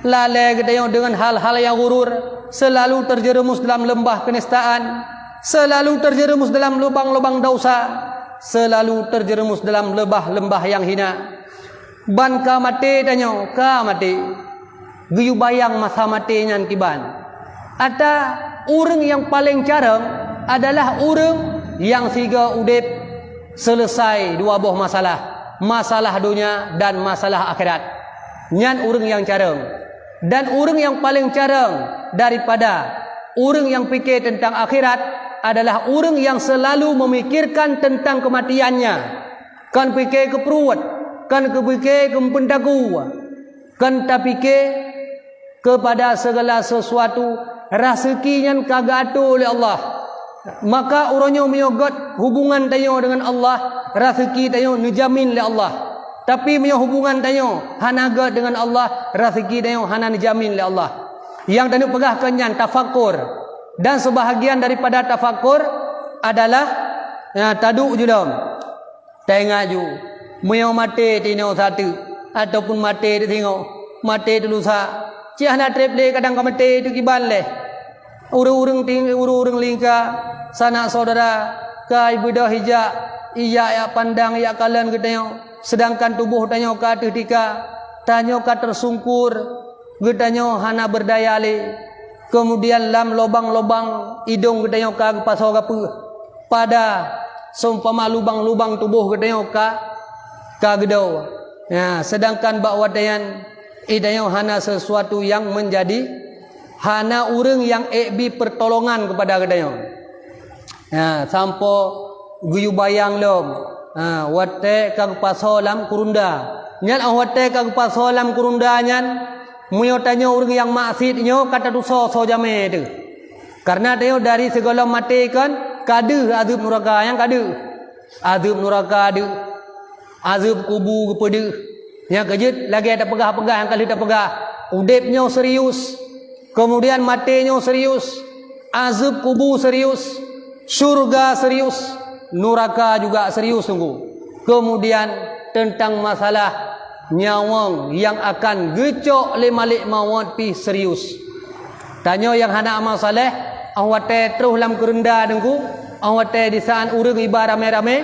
lale gedayo dengan hal-hal yang gurur, selalu terjerumus dalam lembah kenistaan, selalu terjerumus dalam lubang-lubang dosa, selalu terjerumus dalam lembah-lembah yang hina. Ban ka mati tanyo, ka mati. Guyu bayang masa matinya kiban. Ada orang yang paling carang adalah orang yang siga udip selesai dua buah masalah. Masalah dunia dan masalah akhirat. Nyan orang yang carang. Dan orang yang paling carang daripada orang yang fikir tentang akhirat adalah orang yang selalu memikirkan tentang kematiannya. Kan fikir ke perut, kan fikir ke pendagu, kan tak fikir kepada segala sesuatu rezekinya kagak ada oleh Allah. Maka orangnya menyogot hubungan tayo dengan Allah, rezeki tayo dijamin oleh Allah. Tapi punya hubungan tayo hanaga dengan Allah, rezeki tayo hana dijamin oleh Allah. Yang tanu pegah kenyan tafakur. Dan sebahagian daripada tafakur adalah taduk julum. Tengok ju. Muyo mati tino satu ataupun mati tengok. Mati dulu sa. Cih nak trip le kadang ka mati tu kiban le. Urung lingka sanak saudara ka ibu dah hijak iya ya pandang ya kalian gedanyo sedangkan tubuh tanyo ka tika tanyo ka tersungkur gedanyo hana berdaya le kemudian lam lobang-lobang hidung gedanyo ka paso ka pada seumpama lubang-lubang tubuh gedanyo ka gedau ya sedangkan bakwa dayan idanyo hana sesuatu yang menjadi hana urang yang ekbi pertolongan kepada gedanyo. Ya, sampo guyu bayang lom. Wate kag pasolam kurunda. Nyan wate kag pasolam kurunda nyan muyo tanyo urang yang maksiat nyo kata dosa so jame tu. Karena tayo dari segala mati kan kade azab neraka yang kade. Azab neraka ada. Azab kubur kepada. Yang kejut lagi ada pegah-pegah yang kali tak pegah. Udipnya serius. Kemudian matinya serius, azab kubur serius, syurga serius, neraka juga serius sungguh. Kemudian tentang masalah nyawang yang akan gecok le malik maut pi serius. Tanya yang hana amal saleh, awate terus lam kerenda dengku, awate di saan urang iba rame-rame,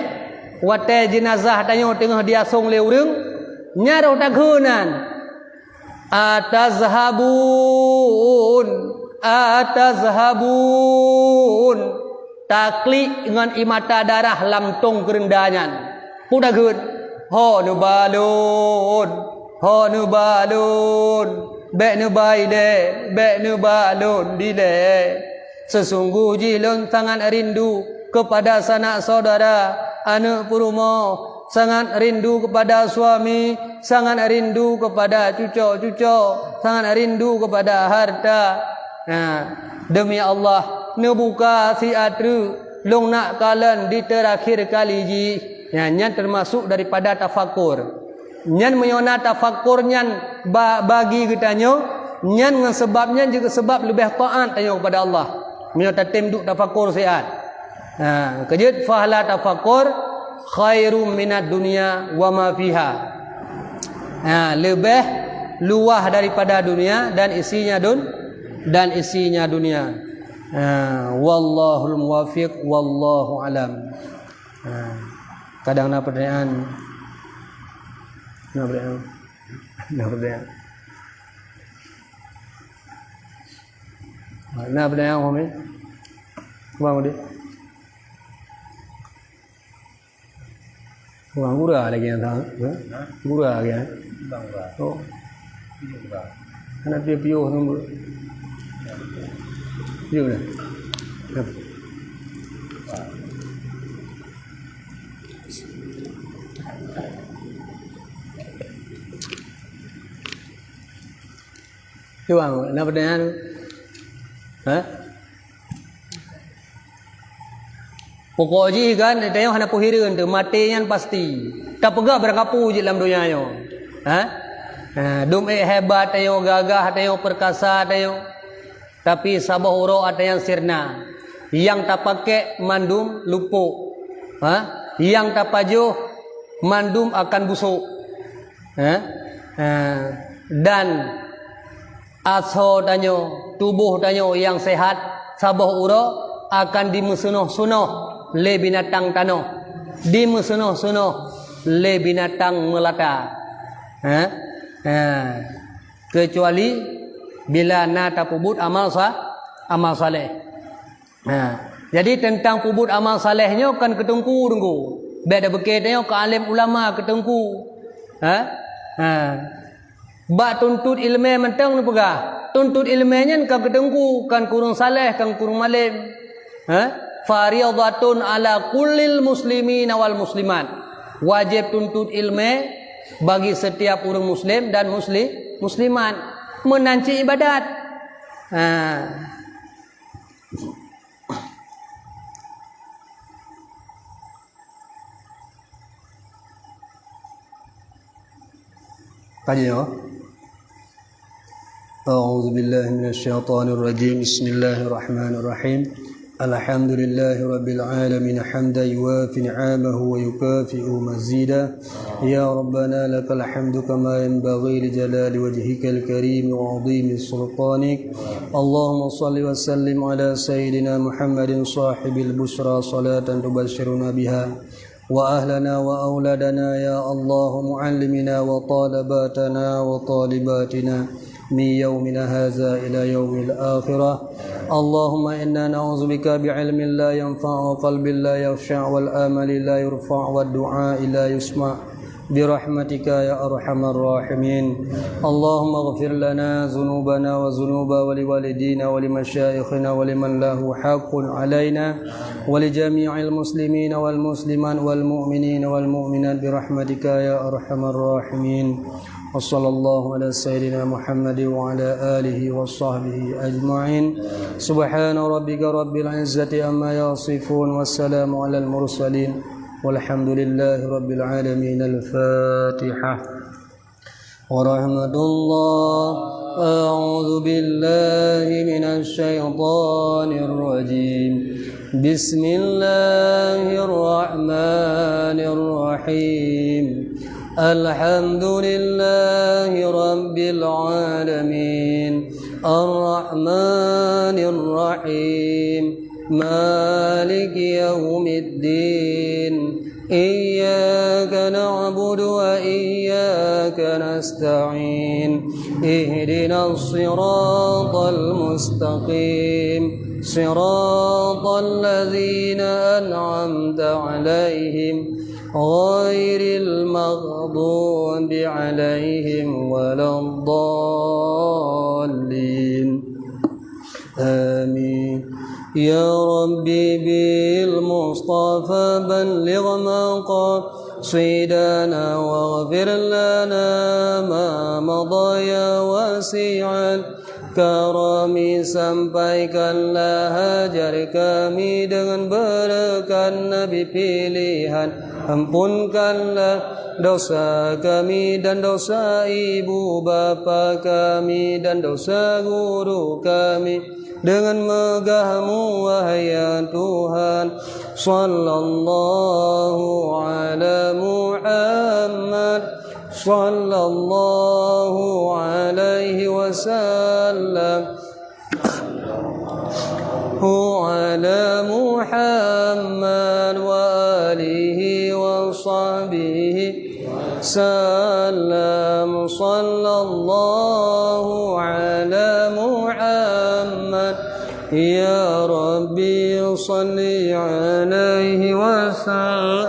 wate jenazah tanyo tengah dia song leureng nya ro takhunan atazhabun takli dengan imata darah lamtong kerendangan puda geun ho nu balun be nu balun dile sesungguh jilun sangat rindu kepada sanak saudara anak purumo sangat rindu kepada suami sangat rindu kepada cucu-cucu sangat rindu kepada harta. Nah, demi Allah nebuka si atru long nak kalan di terakhir kali ji nyan termasuk daripada tafakur nyan menyona tafakur nyan bagi getanyo nyan dengan sebabnya juga sebab lebih taat tanyo kepada Allah menyota tim duk tafakur siat. Nah, kejut fahla tafakur khairum minad dunya wa ma fiha. Nah, lebih luah daripada dunia dan isinya dunia. Wallahul muwaffiq wallahu alam. Kadang nak pertanyaan. Nak pertanyaan. Nak pertanyaan apa ni? Bang dia. Bang gura lagi yang tahu. Gura lagi. Bang gura. Oh. Anak dia piuh nombor. Piuh dah. Cuba nak pertanyaan tu. Pokok je kan tengok hana pohirun tu matinya pasti. Tak pegah berkapu je dalam dunia yo. Dum hebat tayo gagah tayo perkasa tayo. Tapi sabah uro ada yang sirna. Yang tak pakai mandum lupuk. Yang tak pajuh mandum akan busuk. Dan aso tanyo tubuh tanyo yang sehat sabah uro akan dimusunuh-sunuh le binatang tanah dimusunuh-sunuh le binatang melata kecuali bila na tapubut amal saleh. Jadi tentang pubut amal salehnya kan ketengku tunggu beda beketnya ke alim ulama ketengku ba tuntut ilmu mentang nu pegah tuntut ilmunya kan ketengku kan kurung saleh kan kurung malim fariyadatun ala kullil muslimin wal muslimat wajib tuntut ilmu bagi setiap orang muslim dan muslimat menanci ibadat. Tanya. A'udzu billahi minasyaitonir rajim. Bismillahirrahmanirrahim. Alhamdulillahi rabbil alamin hamdan yuwafi ni'amahu wa yukafi'u mazida. Ya rabbana lakal hamdu kama yanbaghi li jalali wajhikal karim wa 'azimi sultanik. Allahumma shalli wa sallim ala sayyidina Muhammadin sahibil busra salatan tubashshiruna biha وأهلنا وأولادنا يا الله معلمنا وطالباتنا وطالباتنا من يومنا هذا إلى يوم الآخرة. اللهم إنا نعوذ بك بعلم لا ينفع وقلب لا يخشع والآمل لا يرفع والدعاء لا يسمع برحمتك يا أرحم الراحمين. اللهم اغفر لنا ذنوبنا وذنوب ولوالدينا ولمشايخنا ولمن له حق علينا ولجميع المسلمين والمسلمات والمؤمنين والمؤمنات برحمتك يا أرحم الراحمين. وصلى الله على سيدنا محمد وعلى آله وصحبه أجمعين. سبحان ربك رب العزة عما يصفون والسلام على المرسلين والحمد لله رب العالمين. الفاتحة. ورحمة الله. أعوذ بالله من الشيطان الرجيم. بسم الله الرحمن الرحيم. الحمد لله رب العالمين. الرحمن الرحيم. مالك يوم الدين. إياك نعبد وإياك نستعين اهدنا الصراط المستقيم صراط الذين أنعمت عليهم غير المغضوب عليهم ولا الضالين آمين يا ربي بالمصطفى بلغ مقاصدنا واغفر لنا ما مضى يا واسع الكرم sampaikanlah hajar kami dengan berkat Nabi pilihan ampunkanlah dosa kami dan dosa ibu bapa kami dan dosa guru kami dengan megah-Mu wahai Tuhan. Sallallahu ala Muhammad sallallahu alaihi wasallam ala Muhammad wa alihi wa sahbihi sallam. Sallallahu ala Muhammad ya Rabbi salli alaihi wa sallam.